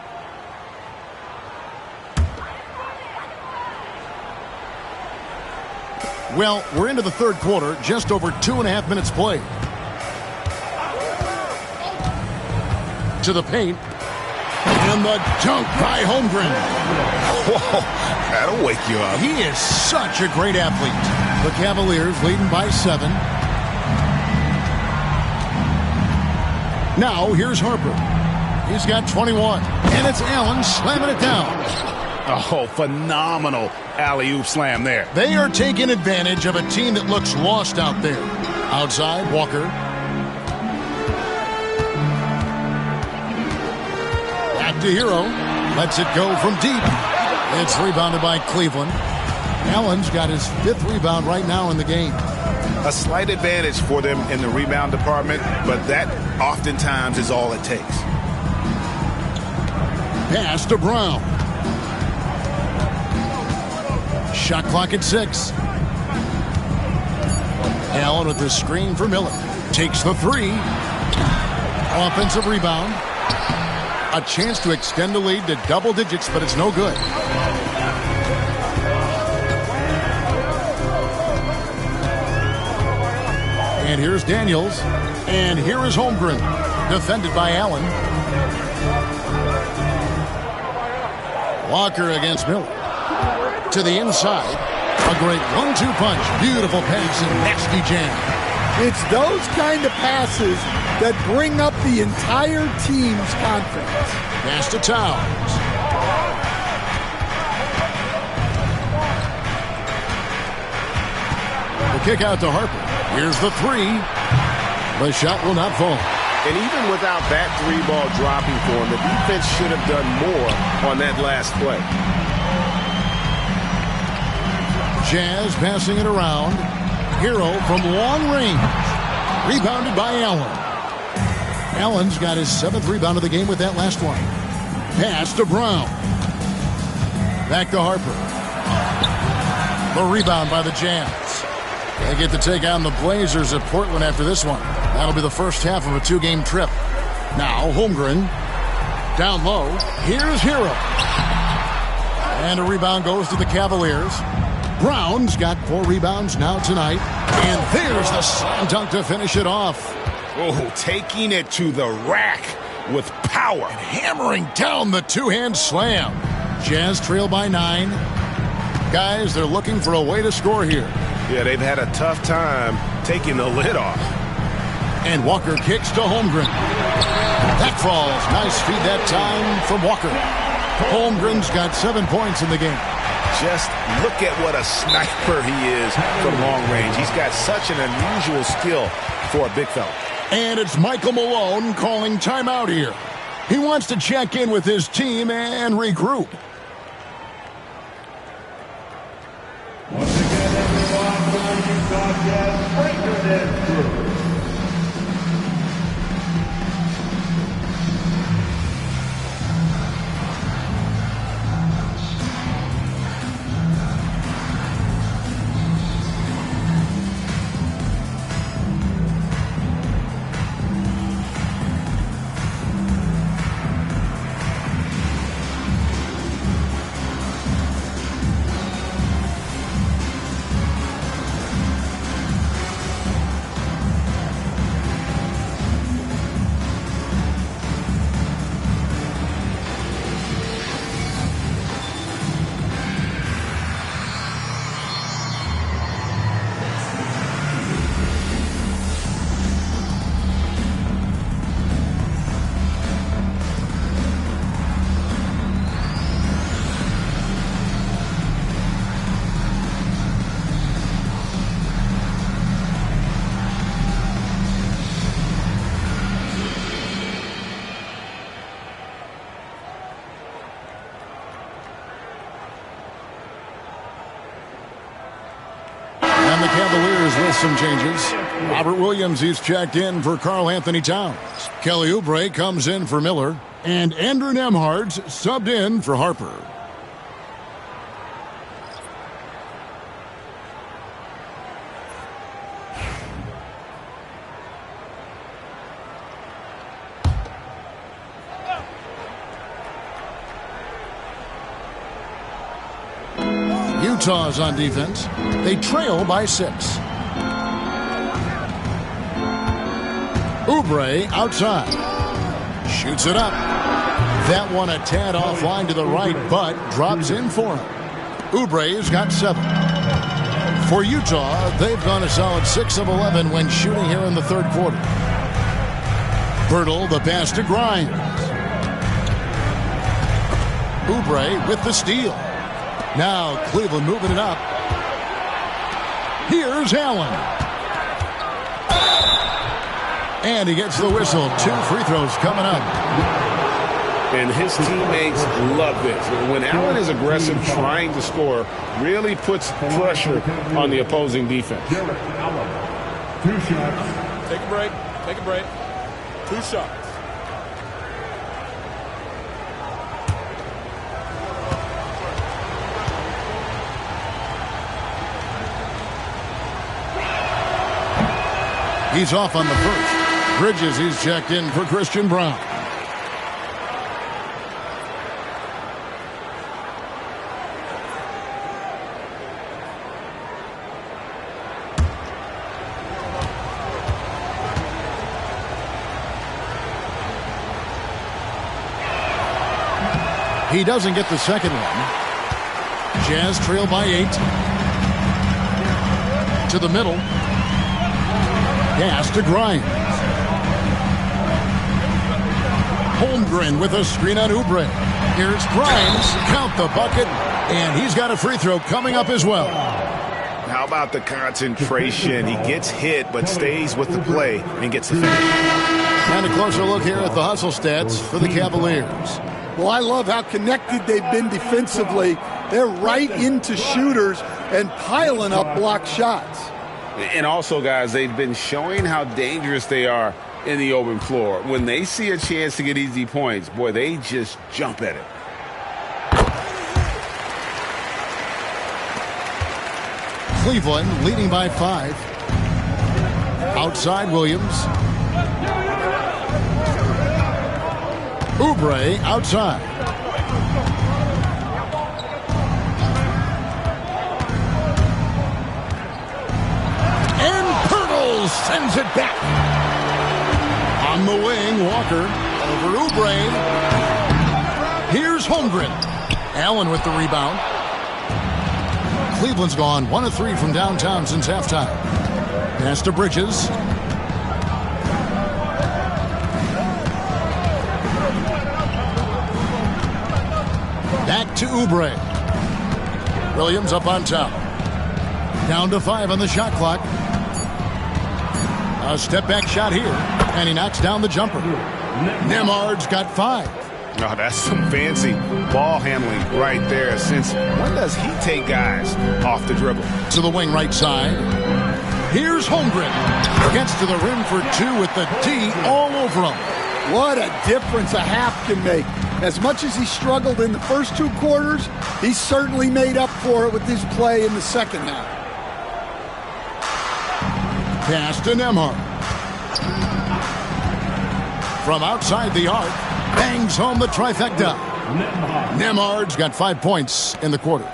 Speaker 2: Well, we're into the third quarter, just over 2.5 minutes played. To the paint. And the dunk by Holmgren.
Speaker 6: Whoa, that'll wake you up.
Speaker 2: He is such a great athlete. The Cavaliers leading by 7. Now, here's Harper. He's got 21. And it's Allen slamming it down.
Speaker 6: Oh, phenomenal alley-oop slam there.
Speaker 2: They are taking advantage of a team that looks lost out there. Outside, Walker. Back to Hero. Lets it go from deep. It's rebounded by Cleveland. Allen's got his 5th rebound right now in the game.
Speaker 6: A slight advantage for them in the rebound department, but that oftentimes is all it takes.
Speaker 2: Pass to Brown. Shot clock at 6. Allen with the screen for Miller. Takes the 3. Offensive rebound. A chance to extend the lead to double digits, but it's no good. And here's Daniels. And here is Holmgren. Defended by Allen. Walker against Miller. To the inside. A great 1-2 punch. Beautiful pass and nasty jam.
Speaker 3: It's those kind of passes that bring up the entire team's confidence.
Speaker 2: Pass to Towns. The kick out to Harper. Here's the 3. The shot will not fall.
Speaker 7: And even without that 3-ball dropping for him, the defense should have done more on that last play.
Speaker 2: Jazz passing it around. Hero from long range. Rebounded by Allen. Allen's got his 7th rebound of the game with that last one. Pass to Brown. Back to Harper. The rebound by the Jazz. They get to take on the Blazers at Portland after this one. That'll be the first half of a 2-game trip. Now Holmgren. Down low. Here's Hero. And a rebound goes to the Cavaliers. Brown's got 4 rebounds now tonight. And there's the slam dunk to finish it off.
Speaker 6: Oh, taking it to the rack with power.
Speaker 2: And hammering down the 2-hand slam. Jazz trail by 9. Guys, they're looking for a way to score here.
Speaker 7: Yeah, they've had a tough time taking the lid off.
Speaker 2: And Walker kicks to Holmgren. That falls. Nice feed that time from Walker. Holmgren's got 7 points in the game.
Speaker 6: Just look at what a sniper he is from long range. He's got such an unusual skill for a big fella.
Speaker 2: And it's Michael Malone calling timeout here. He wants to check in with his team and regroup.
Speaker 1: Once again, everyone, for the Utah Jazz, Breaker this group.
Speaker 2: Cavaliers with some changes. Robert Williams, he's checked in for Karl Anthony Towns. Kelly Oubre comes in for Miller. And Andrew Nembhard's subbed in for Harper. Utah's on defense. They trail by 6. Oubre outside. Shoots it up. That one a tad offline to the right, but drops in for him. Oubre's got 7. For Utah, they've gone a solid 6 of 11 when shooting here in the third quarter. Birtle, the pass to Grimes. Oubre with the steal. Now Cleveland moving it up. Here's Allen. And he gets the whistle. 2 free throws coming up.
Speaker 6: And his teammates love this. When Allen is aggressive, trying to score, really puts pressure on the opposing defense.
Speaker 1: 2 shots.
Speaker 8: Take a break. Take a break. 2 shots.
Speaker 2: He's off on the first. Bridges, he's checked in for Christian Brown. He doesn't get the second one. Jazz trail by 8. To the middle. Pass to Grimes. Holmgren with a screen on Oubre. Here's Grimes. Count the bucket. And he's got a free throw coming up as well.
Speaker 6: How about the concentration? He gets hit but stays with the play and gets the finish.
Speaker 2: And a closer look here at the hustle stats for the Cavaliers.
Speaker 3: Well, I love how connected they've been defensively. They're right into shooters and piling up block shots.
Speaker 6: And also, guys, they've been showing how dangerous they are in the open floor. When they see a chance to get easy points, boy, they just jump at it.
Speaker 2: Cleveland leading by 5. Outside Williams. Oubre outside. Sends it back. On the wing, Walker over Oubre. Here's Holmgren. Allen with the rebound. Cleveland's gone 1 of 3 from downtown since halftime. Pass to Bridges. Back to Oubre. Williams up on top. Down to 5 on the shot clock. A step-back shot here, and he knocks down the jumper. Nembhard's got 5.
Speaker 6: Oh, that's some fancy ball handling right there. Since when does he take guys off the dribble?
Speaker 2: To the wing right side. Here's Holmgren. Gets to the rim for 2 with the D all over him.
Speaker 3: What a difference a half can make. As much as he struggled in the first 2 quarters, he certainly made up for it with his play in the second half.
Speaker 2: Pass to Nembhard. From outside the arc, bangs home the trifecta. Nembhard's got 5 points in the quarter.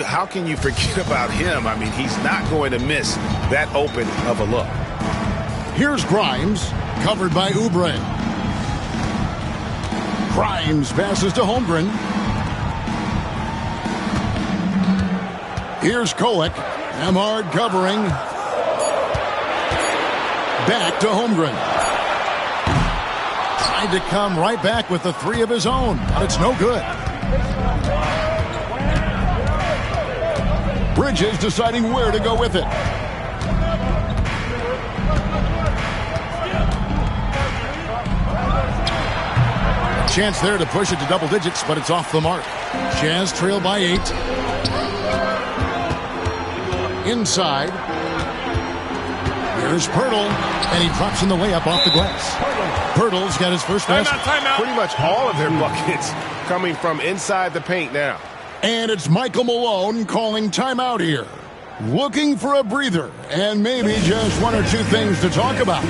Speaker 6: How can you forget about him? I mean, he's not going to miss that open of a look.
Speaker 2: Here's Grimes, covered by Oubre. Grimes passes to Holmgren. Here's Kolek. Nembhard covering. Back to Holmgren. Tried to come right back with the 3 of his own, but it's no good. Bridges deciding where to go with it. Chance there to push it to double digits, but it's off the mark. Jazz trail by 8. Inside. Here's Pirtle, and he drops in the layup off the glass. Pirtle's got his first basket.
Speaker 7: Timeout. Pretty much all of their buckets coming from inside the paint now.
Speaker 2: And it's Michael Malone calling timeout here. Looking for a breather and maybe just one or two things to talk about.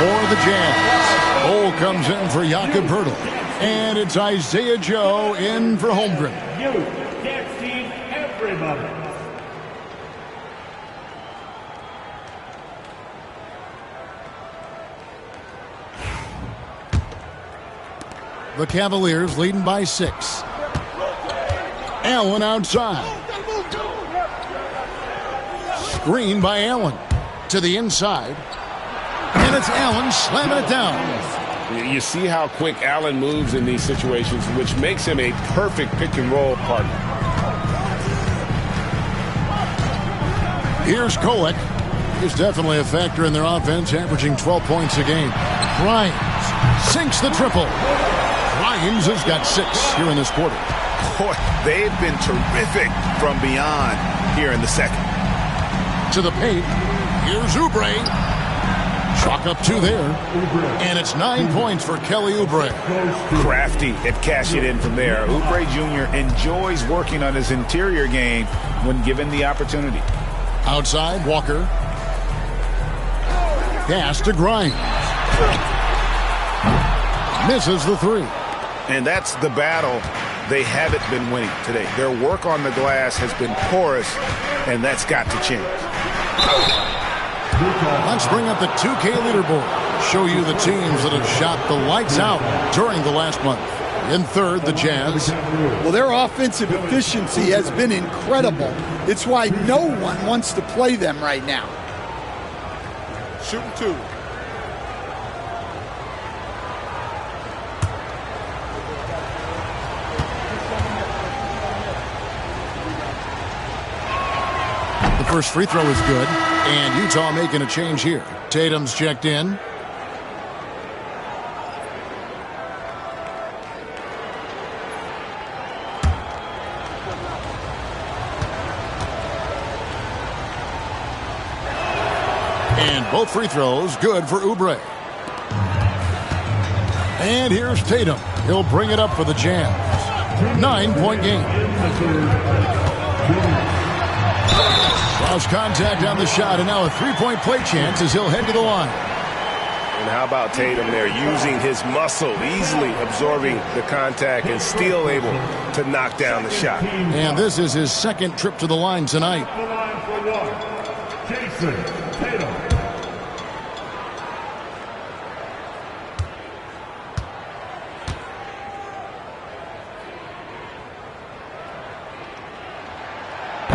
Speaker 2: For the Jazz, Cole comes in for Jakob Pirtle. And it's Isaiah Joe in for Holmgren.
Speaker 1: You can't see everybody.
Speaker 2: The Cavaliers leading by 6. Allen outside. Screen by Allen. To the inside. And it's Allen slamming it down.
Speaker 7: You see how quick Allen moves in these situations, which makes him a perfect pick-and-roll partner.
Speaker 2: Here's Kolek. He's definitely a factor in their offense, averaging 12 points a game. Grimes sinks the triple. Grimes has got 6 here in this quarter.
Speaker 6: Boy, they've been terrific from beyond here in the second.
Speaker 2: To the paint. Here's Oubre. Chalk up 2 there. And it's 9 points for Kelly Oubre.
Speaker 6: Crafty at cashing in from there. Oubre Jr. enjoys working on his interior game when given the opportunity.
Speaker 2: Outside, Walker. Pass to Grimes. Misses the 3.
Speaker 6: And that's the battle they haven't been winning today. Their work on the glass has been porous, and that's got to change.
Speaker 2: Let's bring up the 2K leaderboard. Show you the teams that have shot the lights out during the last month. In third, the Jazz.
Speaker 3: Well, their offensive efficiency has been incredible. It's why no one wants to play them right now.
Speaker 8: Shooting 2.
Speaker 2: The first free throw is good. And Utah making a change here. Tatum's checked in. And both free throws good for Oubre. And here's Tatum. He'll bring it up for the Jazz. 9-point game. Lost contact on the shot, and now a 3-point play chance as he'll head to the line.
Speaker 7: And how about Tatum there, using his muscle, easily absorbing the contact and still able to knock down the shot.
Speaker 2: And this is his second trip to the line tonight.
Speaker 1: The line for one, Jason Tatum.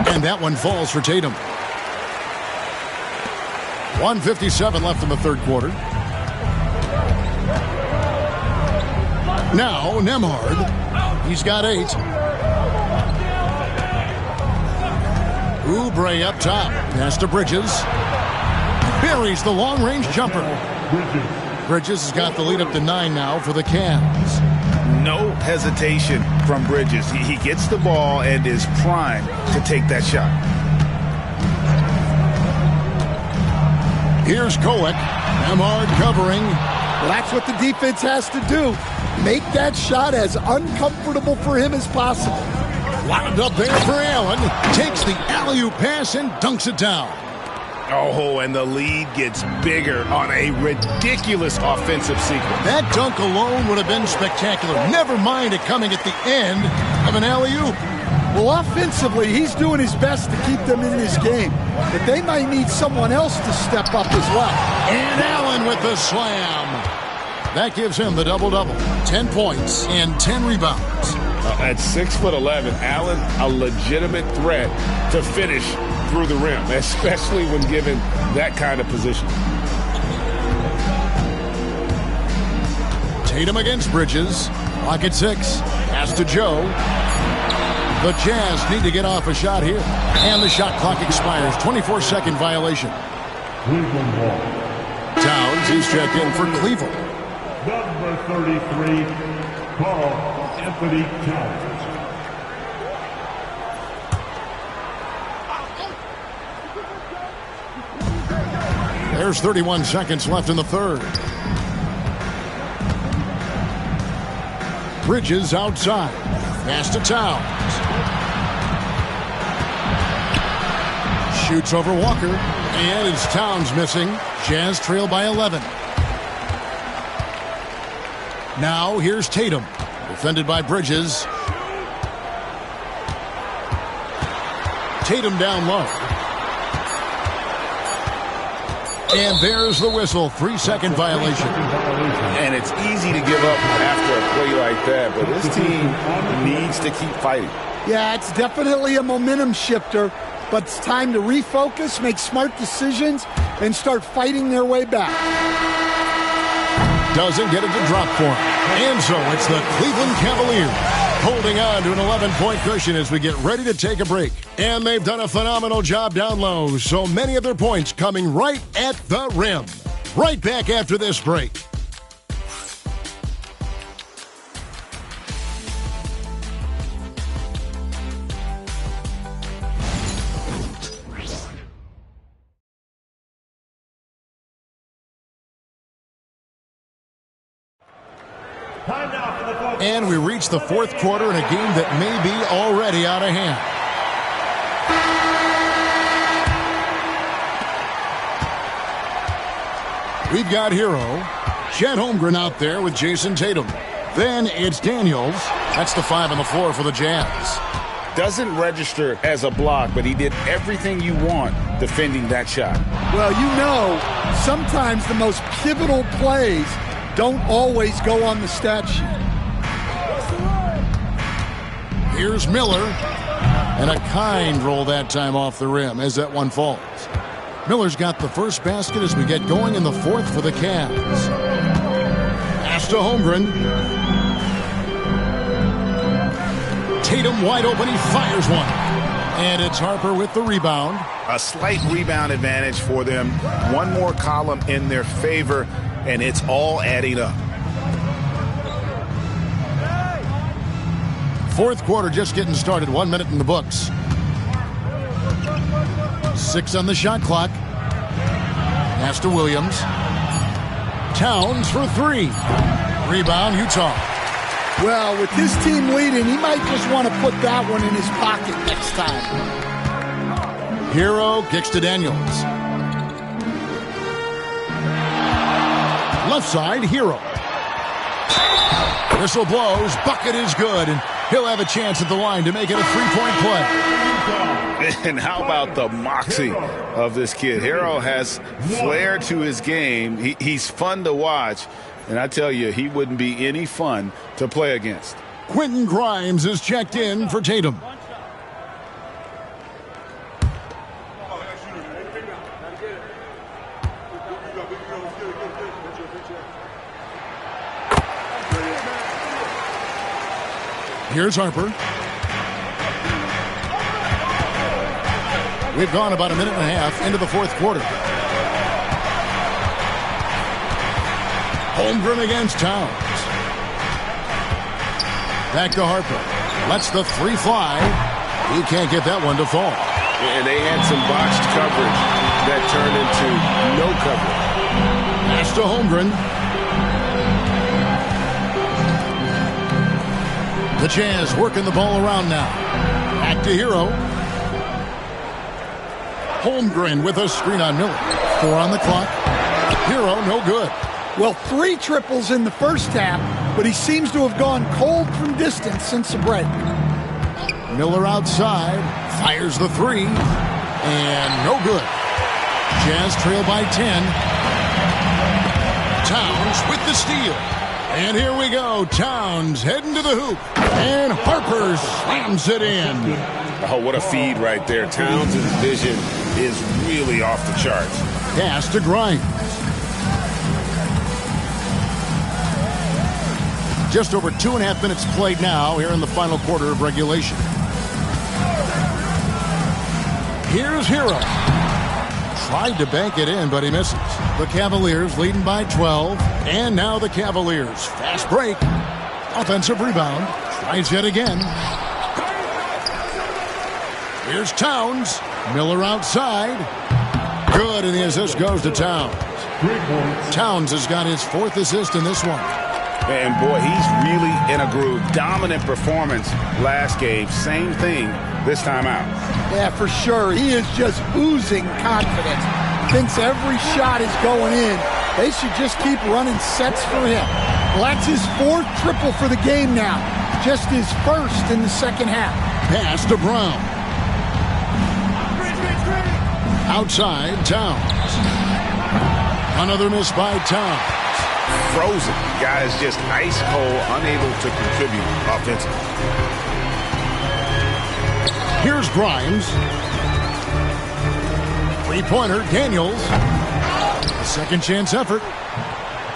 Speaker 2: And that one falls for Tatum. 1:57 left in the third quarter. Now Nembhard. He's got 8. Oubre up top. Pass to Bridges. Buries the long-range jumper. Bridges has got the lead up to 9 now for the Cavs.
Speaker 6: No hesitation from Bridges. He gets the ball and is primed to take that shot.
Speaker 2: Here's Kolek. Emard covering.
Speaker 3: Well, that's what the defense has to do. Make that shot as uncomfortable for him as possible.
Speaker 2: Wound up there for Allen. Takes the alley-oop pass and dunks it down.
Speaker 6: Oh, and the lead gets bigger on a ridiculous offensive sequence.
Speaker 2: That dunk alone would have been spectacular. Never mind it coming at the end of an alley-oop.
Speaker 3: Well, offensively, he's doing his best to keep them in this game. But they might need someone else to step up as well.
Speaker 2: And Allen with the slam. That gives him the double-double. 10 points and 10 rebounds.
Speaker 7: At 6'11", Allen, a legitimate threat to finish through the rim, especially when given that kind of position.
Speaker 2: Tatum against Bridges. Clock at 6. Pass to Joe. The Jazz need to get off a shot here. And the shot clock expires. 24-second violation.
Speaker 1: Cleveland ball.
Speaker 2: Towns is checked in for Cleveland.
Speaker 1: Number 33, Carl Anthony Towns.
Speaker 2: There's 31 seconds left in the third. Bridges outside. Pass to Towns. Shoots over Walker. And it's Towns missing. Jazz trail by 11. Now here's Tatum. Defended by Bridges. Tatum down low. And there's the whistle. 3-second violation.
Speaker 6: And it's easy to give up after a play like that, but this team needs to keep fighting.
Speaker 3: Yeah, it's definitely a momentum shifter, but it's time to refocus, make smart decisions, and start fighting their way back.
Speaker 2: Doesn't get it to drop for him. And so it's the Cleveland Cavaliers holding on to an 11-point cushion as we get ready to take a break. And they've done a phenomenal job down low, so many of their points coming right at the rim. Right back after this break. And we reach the fourth quarter in a game that may be already out of hand. We've got Hero, Chet Holmgren out there with Jason Tatum. Then it's Daniels. That's the 5 on the floor for the Jazz.
Speaker 6: Doesn't register as a block, but he did everything you want defending that shot.
Speaker 3: Well, you know, sometimes the most pivotal plays don't always go on the stat sheet.
Speaker 2: Here's Miller. And a kind roll that time off the rim as that one falls. Miller's got the first basket as we get going in the fourth for the Cavs. Pass to Holmgren. Tatum wide open. He fires one. And it's Harper with the rebound.
Speaker 6: A slight rebound advantage for them. One more column in their favor, and it's all adding up.
Speaker 2: Fourth quarter just getting started. 1 minute in the books. 6 on the shot clock. Pass to Williams. Towns for 3. Rebound, Utah.
Speaker 3: Well, with his team leading, he might just want to put that one in his pocket next time.
Speaker 2: Hero kicks to Daniels. Left side, Hero. Whistle blows. Bucket is good. And he'll have a chance at the line to make it a 3-point play.
Speaker 6: And how about the moxie of this kid? Hero has flair to his game. He's fun to watch. And I tell you, he wouldn't be any fun to play against.
Speaker 2: Quentin Grimes is checked in for Tatum. Here's Harper. We've gone about a minute and a half into the fourth quarter. Holmgren against Towns. Back to Harper. Lets the 3 fly. He can't get that one to fall.
Speaker 6: And they had some botched coverage
Speaker 7: that turned into no coverage.
Speaker 2: Pass to Holmgren. The Jazz working the ball around now. Back to Hero. Holmgren with a screen on Miller. 4 on the clock. Hero, no good.
Speaker 3: Well, 3 triples in the first half, but he seems to have gone cold from distance since the break.
Speaker 2: Miller outside. Fires the 3. And no good. Jazz trail by 10. Towns with the steal. And here we go. Towns heading to the hoop. And Harper slams it in.
Speaker 4: Oh, what a feed right there. Towns' vision is really off the charts.
Speaker 2: Pass to Grimes. Just over 2.5 minutes played now here in the final quarter of regulation. Here's Hero. Tried to bank it in, but he misses. The Cavaliers leading by 12. And now the Cavaliers. Fast break. Offensive rebound. Tries yet again. Here's Towns. Miller outside. Good, and the assist goes to Towns. Towns has got his 4th assist in this one.
Speaker 6: And boy, he's really in a groove. Dominant performance last game. Same thing this time out.
Speaker 3: Yeah, for sure. He is just oozing confidence. Thinks every shot is going in. They should just keep running sets for him. Well, that's his 4th triple for the game now. Just his 1st in the second half.
Speaker 2: Pass to Brown. Outside, Towns. Another miss by Towns.
Speaker 6: Frozen. Guy is just ice cold, unable to contribute offensively.
Speaker 2: Here's Grimes. 3-pointer, Daniels. A second chance effort.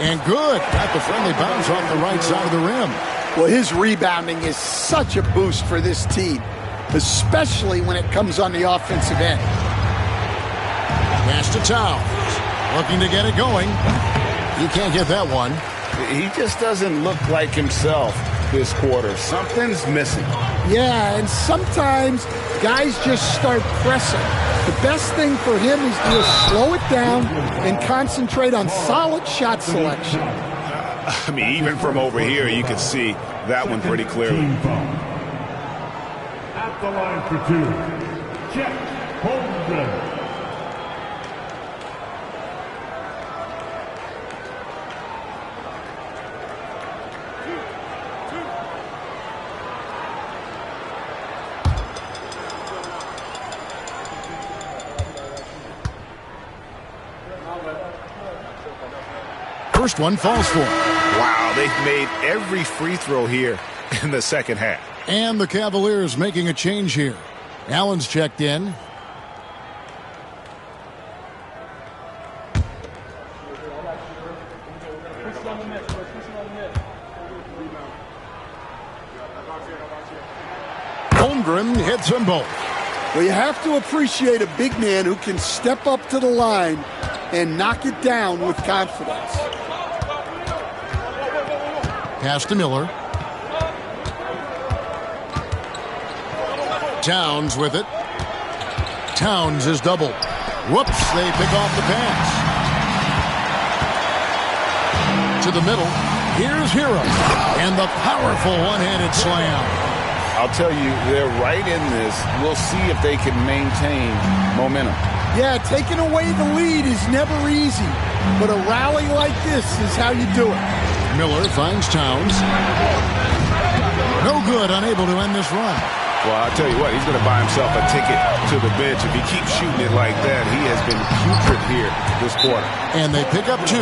Speaker 2: And good. Got the friendly bounce off the right side of the rim.
Speaker 3: Well, his rebounding is such a boost for this team, especially when it comes on the offensive end.
Speaker 2: Pass to Towns. Looking to get it going. He can't get that one.
Speaker 6: He just doesn't look like himself this quarter. Something's missing.
Speaker 3: Yeah, and sometimes guys just start pressing. The best thing for him is to just slow it down and concentrate on solid shot selection.
Speaker 6: I mean, even from over here, you can see that one pretty clearly.
Speaker 1: At the line for 2, Jeff Holmgren.
Speaker 2: First one falls for.
Speaker 6: Wow, they've made every free throw here in the second half.
Speaker 2: And the Cavaliers making a change here. Allen's checked in. Holmgren hits them both.
Speaker 3: Well, you have to appreciate a big man who can step up to the line and knock it down with confidence.
Speaker 2: Pass to Miller. Towns with it. Towns is doubled. Whoops, they pick off the pass. To the middle. Here's Hero. And the powerful one-handed slam.
Speaker 6: I'll tell you, they're right in this. We'll see if they can maintain momentum.
Speaker 3: Yeah, taking away the lead is never easy. But a rally like this is how you do it.
Speaker 2: Miller finds Towns. No good, unable to end this run.
Speaker 6: Well, I'll tell you what, he's going to buy himself a ticket to the bench. If he keeps shooting it like that, he has been putrid here this quarter.
Speaker 2: And they pick up 2.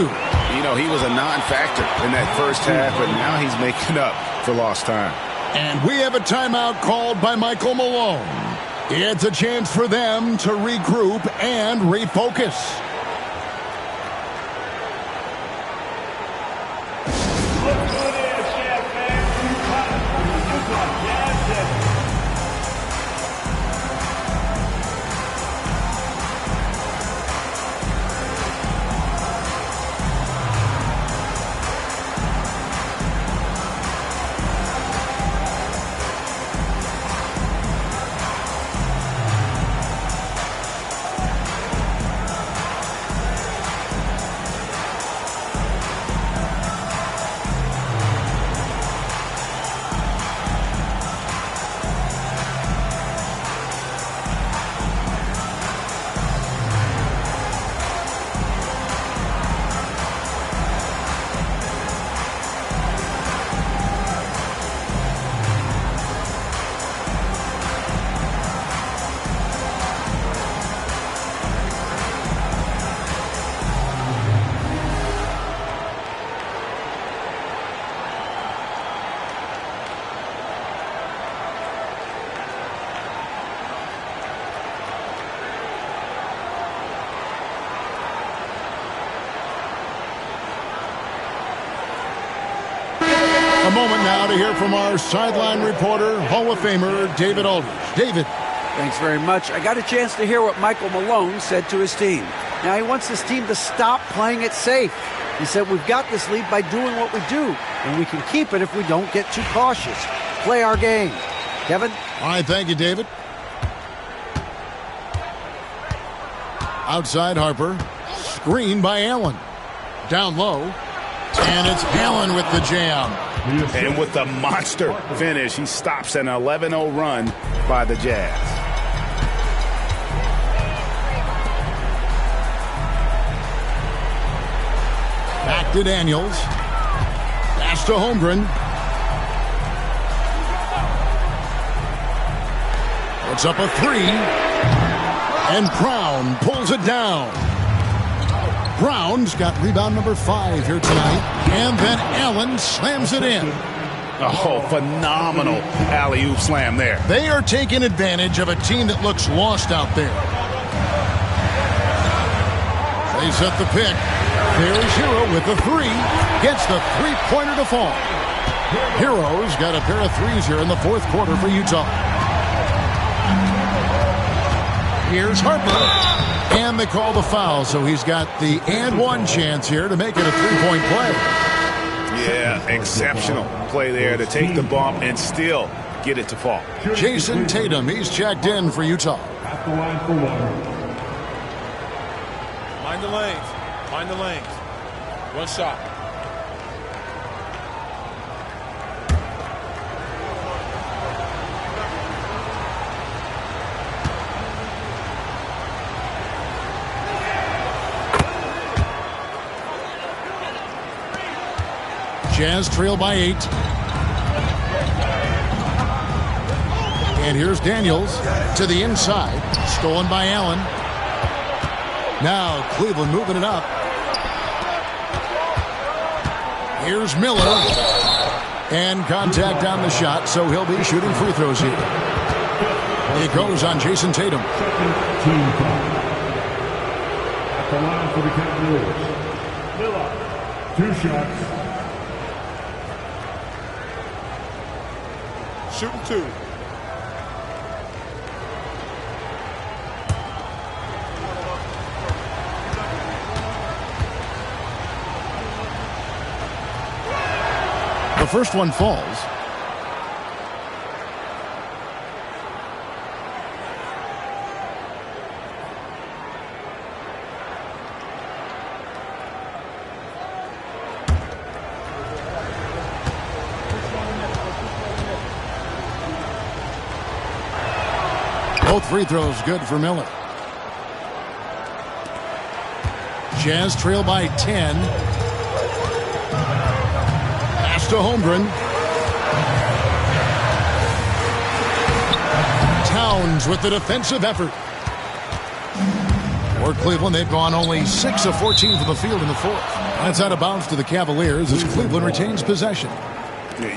Speaker 6: You know, he was a non-factor in that first half, but now he's making up for lost time.
Speaker 2: And we have a timeout called by Michael Malone. It's a chance for them to regroup and refocus. moment now to hear from our sideline reporter, Hall of Famer David Aldridge. David.
Speaker 5: Thanks very much. I got a chance to hear what Michael Malone said to his team. Now, he wants his team to stop playing it safe. He said, we've got this lead by doing what we do, and we can keep it if we don't get too cautious. Play our game. Kevin?
Speaker 2: All right, thank you, David. Outside Harper. Screen by Allen. Down low. And it's Allen with the jam.
Speaker 6: And with the monster finish, he stops an 11-0 run by the Jazz.
Speaker 2: Back to Daniels. Pass to Holmgren. Puts up a three. And Brown pulls it down. Brown's got rebound number 5 here tonight. And then Allen slams it in.
Speaker 6: Oh, phenomenal alley-oop slam there.
Speaker 2: They are taking advantage of a team that looks lost out there. They set the pick. There's Hero with the three. Gets the three-pointer to fall. Hero's got a pair of threes here in the fourth quarter for Utah. Here's Harper. And they call the foul, so he's got the and one chance here to make it a three-point play.
Speaker 6: Yeah, exceptional play there to take the bump and still get it to fall.
Speaker 2: Jason Tatum, he's checked in for Utah.
Speaker 1: At the line for one.
Speaker 8: Mind the lanes. Mind the lanes. One shot.
Speaker 2: Jazz trail by 8. And here's Daniels to the inside. Stolen by Allen. Now Cleveland moving it up. Here's Miller. And contact on the shot, so he'll be shooting free throws here. It goes on Jason Tatum.
Speaker 1: At the line for the Cavaliers. Miller. 2 shots.
Speaker 8: Shooting 2.
Speaker 2: The first one falls. Both free throws good for Miller. Jazz trail by 10. Pass to Holmgren. Towns with the defensive effort. For Cleveland, they've gone only 6 of 14 from the field in the fourth. That's out of bounds to the Cavaliers as Cleveland retains possession.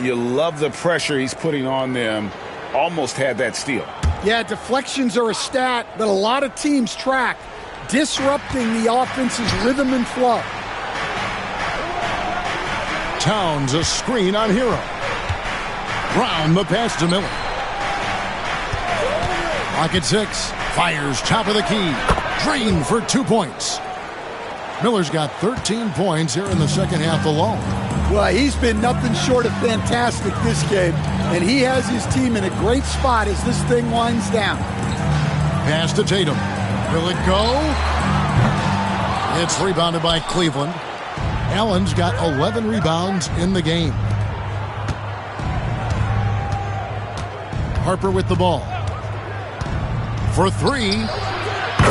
Speaker 6: You love the pressure he's putting on them. Almost had that steal.
Speaker 3: Yeah, deflections are a stat that a lot of teams track, disrupting the offense's rhythm and flow.
Speaker 2: Towns a screen on Hero. Brown the pass to Miller. Clock at 6. Fires top of the key. Drain for 2 points. Miller's got 13 points here in the second half alone.
Speaker 3: Well, he's been nothing short of fantastic this game, and he has his team in a great spot as this thing winds down.
Speaker 2: Pass to Tatum. Will it go? It's rebounded by Cleveland. Allen's got 11 rebounds in the game. Harper with the ball. For 3.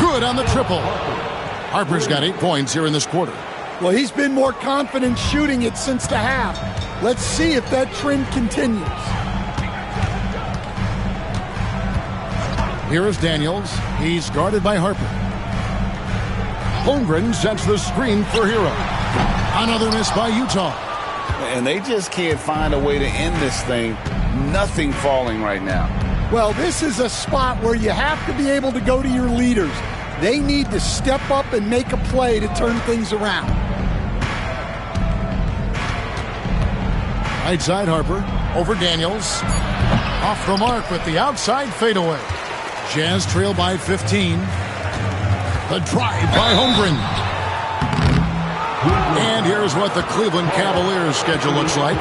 Speaker 2: Good on the triple. Harper's got 8 points here in this quarter.
Speaker 3: Well, he's been more confident shooting it since the half. Let's see if that trend continues.
Speaker 2: Here is Daniels. He's guarded by Harper. Holmgren sets the screen for Hero. Another miss by Utah.
Speaker 6: And they just can't find a way to end this thing. Nothing falling right now.
Speaker 3: Well, this is a spot where you have to be able to go to your leaders. They need to step up and make a play to turn things around.
Speaker 2: Right side Harper over Daniels. Off the mark with the outside fadeaway. Jazz trail by 15. The drive by Holmgren. And here's what the Cleveland Cavaliers schedule looks like.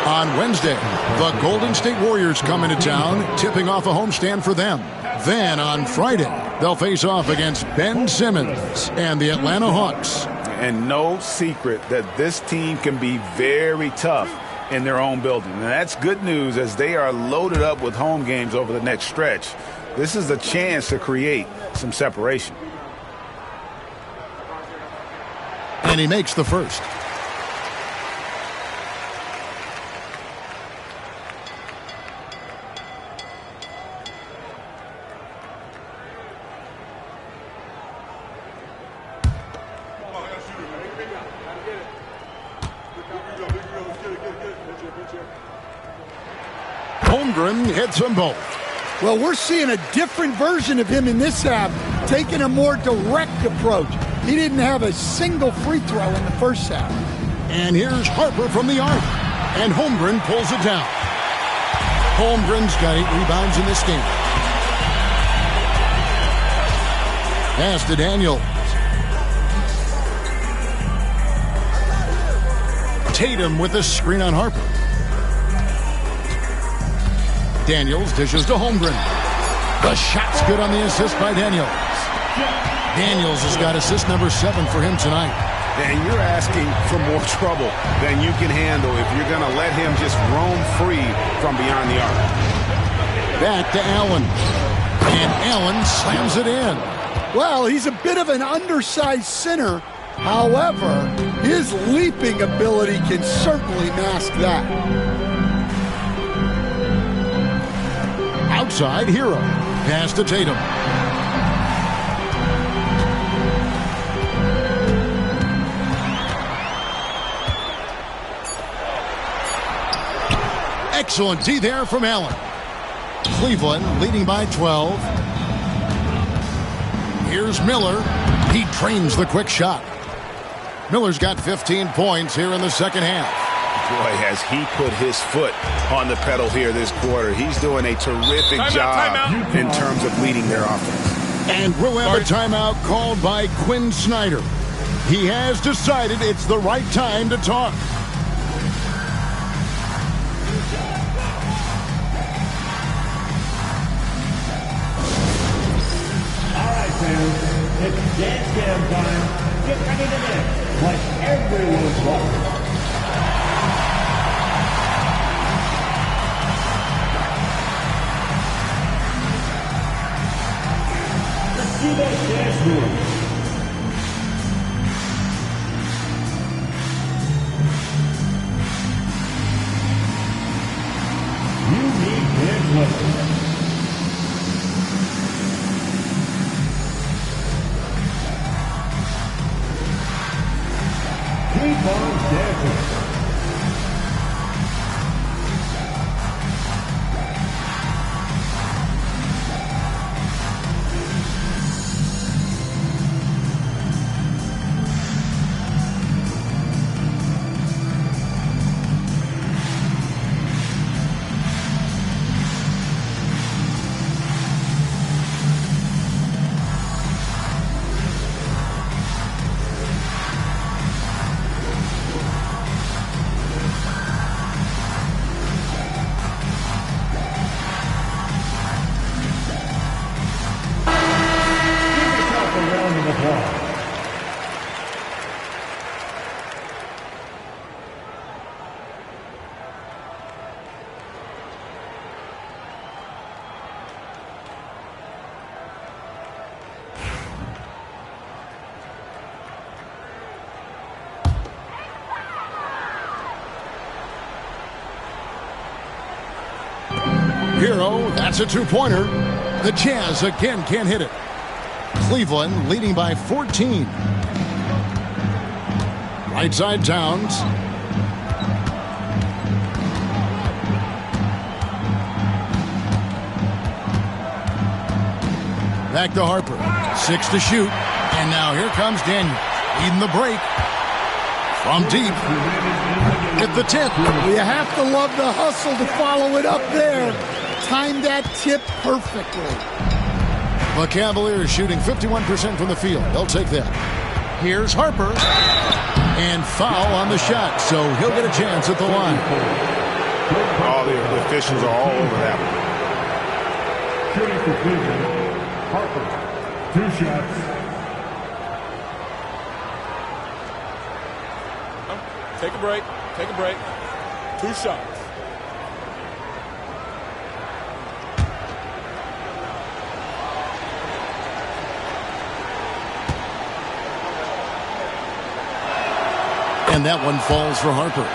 Speaker 2: On Wednesday, the Golden State Warriors come into town, tipping off a homestand for them. Then on Friday, they'll face off against Ben Simmons and the Atlanta Hawks.
Speaker 6: And no secret that this team can be very tough in their own building. And that's good news as they are loaded up with home games over the next stretch. This is a chance to create some separation.
Speaker 2: And he makes the first. Holmgren hits them both.
Speaker 3: Well, we're seeing a different version of him in this half, taking a more direct approach. He didn't have a single free throw in the first half.
Speaker 2: And here's Harper from the arc. And Holmgren pulls it down. Holmgren's got 8 rebounds in this game. Pass to Daniels. Tatum with the screen on Harper. Daniels dishes to Holmgren. The shot's good on the assist by Daniels. Daniels has got assist number 7 for him tonight.
Speaker 6: And you're asking for more trouble than you can handle if you're going to let him just roam free from beyond the arc.
Speaker 2: Back to Allen. And Allen slams it in.
Speaker 3: Well, he's a bit of an undersized center. However, his leaping ability can certainly mask that.
Speaker 2: Outside Hero. Pass to Tatum. Excellent D there from Allen. Cleveland leading by 12. Here's Miller. He trains the quick shot. Miller's got 15 points here in the second half.
Speaker 6: Boy, has he put his foot on the pedal here this quarter. He's doing a terrific job in terms of leading their offense.
Speaker 2: And we'll have a timeout called by Quinn Snyder. He has decided it's the right time to talk.
Speaker 1: All right, fans, it's dance jam time. Get ready to dance like everyone's watching. See that dance move. You need dance lessons. Keep on dancing.
Speaker 2: Hero, that's a two-pointer. The Jazz again can't hit it. Cleveland leading by 14. Right side Towns. Back to Harper. 6 to shoot. And now here comes Daniels. Leading the break. From deep, hit the tip.
Speaker 3: You have to love the hustle to follow it up there. Timed that tip perfectly.
Speaker 2: The Cavaliers shooting 51% from the field. They'll take that. Here's Harper. And foul on the shot, so he'll get a chance at the line.
Speaker 6: All the officials are all over that one.
Speaker 1: Shooting for Cleveland, Harper, 2 shots.
Speaker 8: Take a break. Take a break. 2 shots.
Speaker 2: And that one falls for Harper.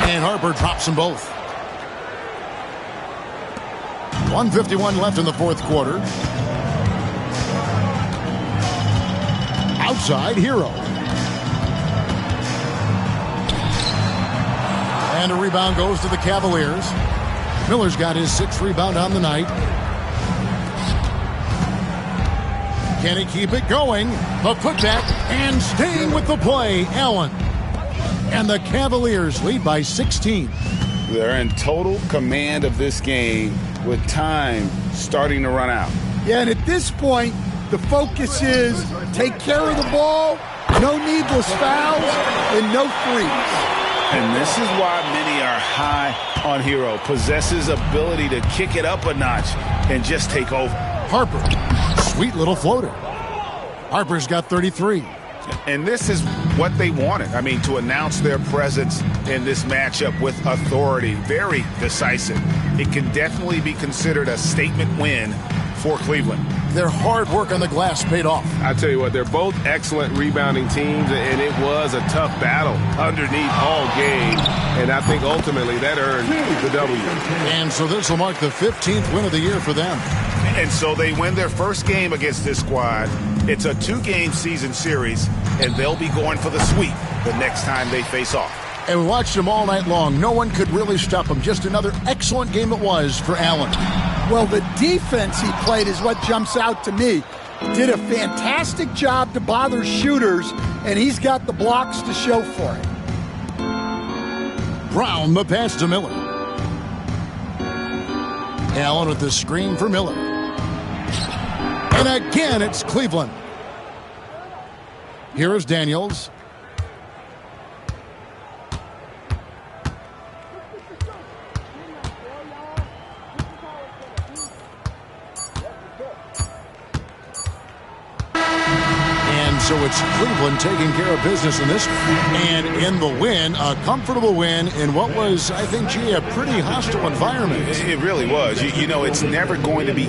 Speaker 2: And Harper drops them both. 1:51 left in the fourth quarter. Outside, Hero. And a rebound goes to the Cavaliers. Miller's got his 6th rebound on the night. Can he keep it going? The putback and staying with the play, Allen. And the Cavaliers lead by 16.
Speaker 4: They're in total command of this game with time starting to run out.
Speaker 3: Yeah, and at this point, the focus is take care of the ball, no needless fouls, and no threes.
Speaker 4: And this is why many are high on Hero. Possesses ability to kick it up a notch and just take over.
Speaker 2: Harper, sweet little floater. Harper's got 33.
Speaker 6: And this is what they wanted. I mean, to announce their presence in this matchup with authority. Very decisive. It can definitely be considered a statement win for Cleveland.
Speaker 2: Their hard work on the glass paid off.
Speaker 7: I tell you what, they're both excellent rebounding teams, and it was a tough battle underneath all game. And I think ultimately that earned the W.
Speaker 2: And so this will mark the 15th win of the year for them.
Speaker 6: And so they win their first game against this squad. It's a 2-game season series, and they'll be going for the sweep the next time they face off.
Speaker 2: And we watched them all night long. No one could really stop them. Just another excellent game it was for Allen.
Speaker 3: Well, the defense he played is what jumps out to me. Did a fantastic job to bother shooters, and he's got the blocks to show for it.
Speaker 2: Brown, the pass to Miller. Allen with the screen for Miller. And again, it's Cleveland. Here is Daniels. So it's Cleveland taking care of business in this one. And in the win, a comfortable win in what was, I think, a pretty hostile environment.
Speaker 6: It really was. You know, it's never going to be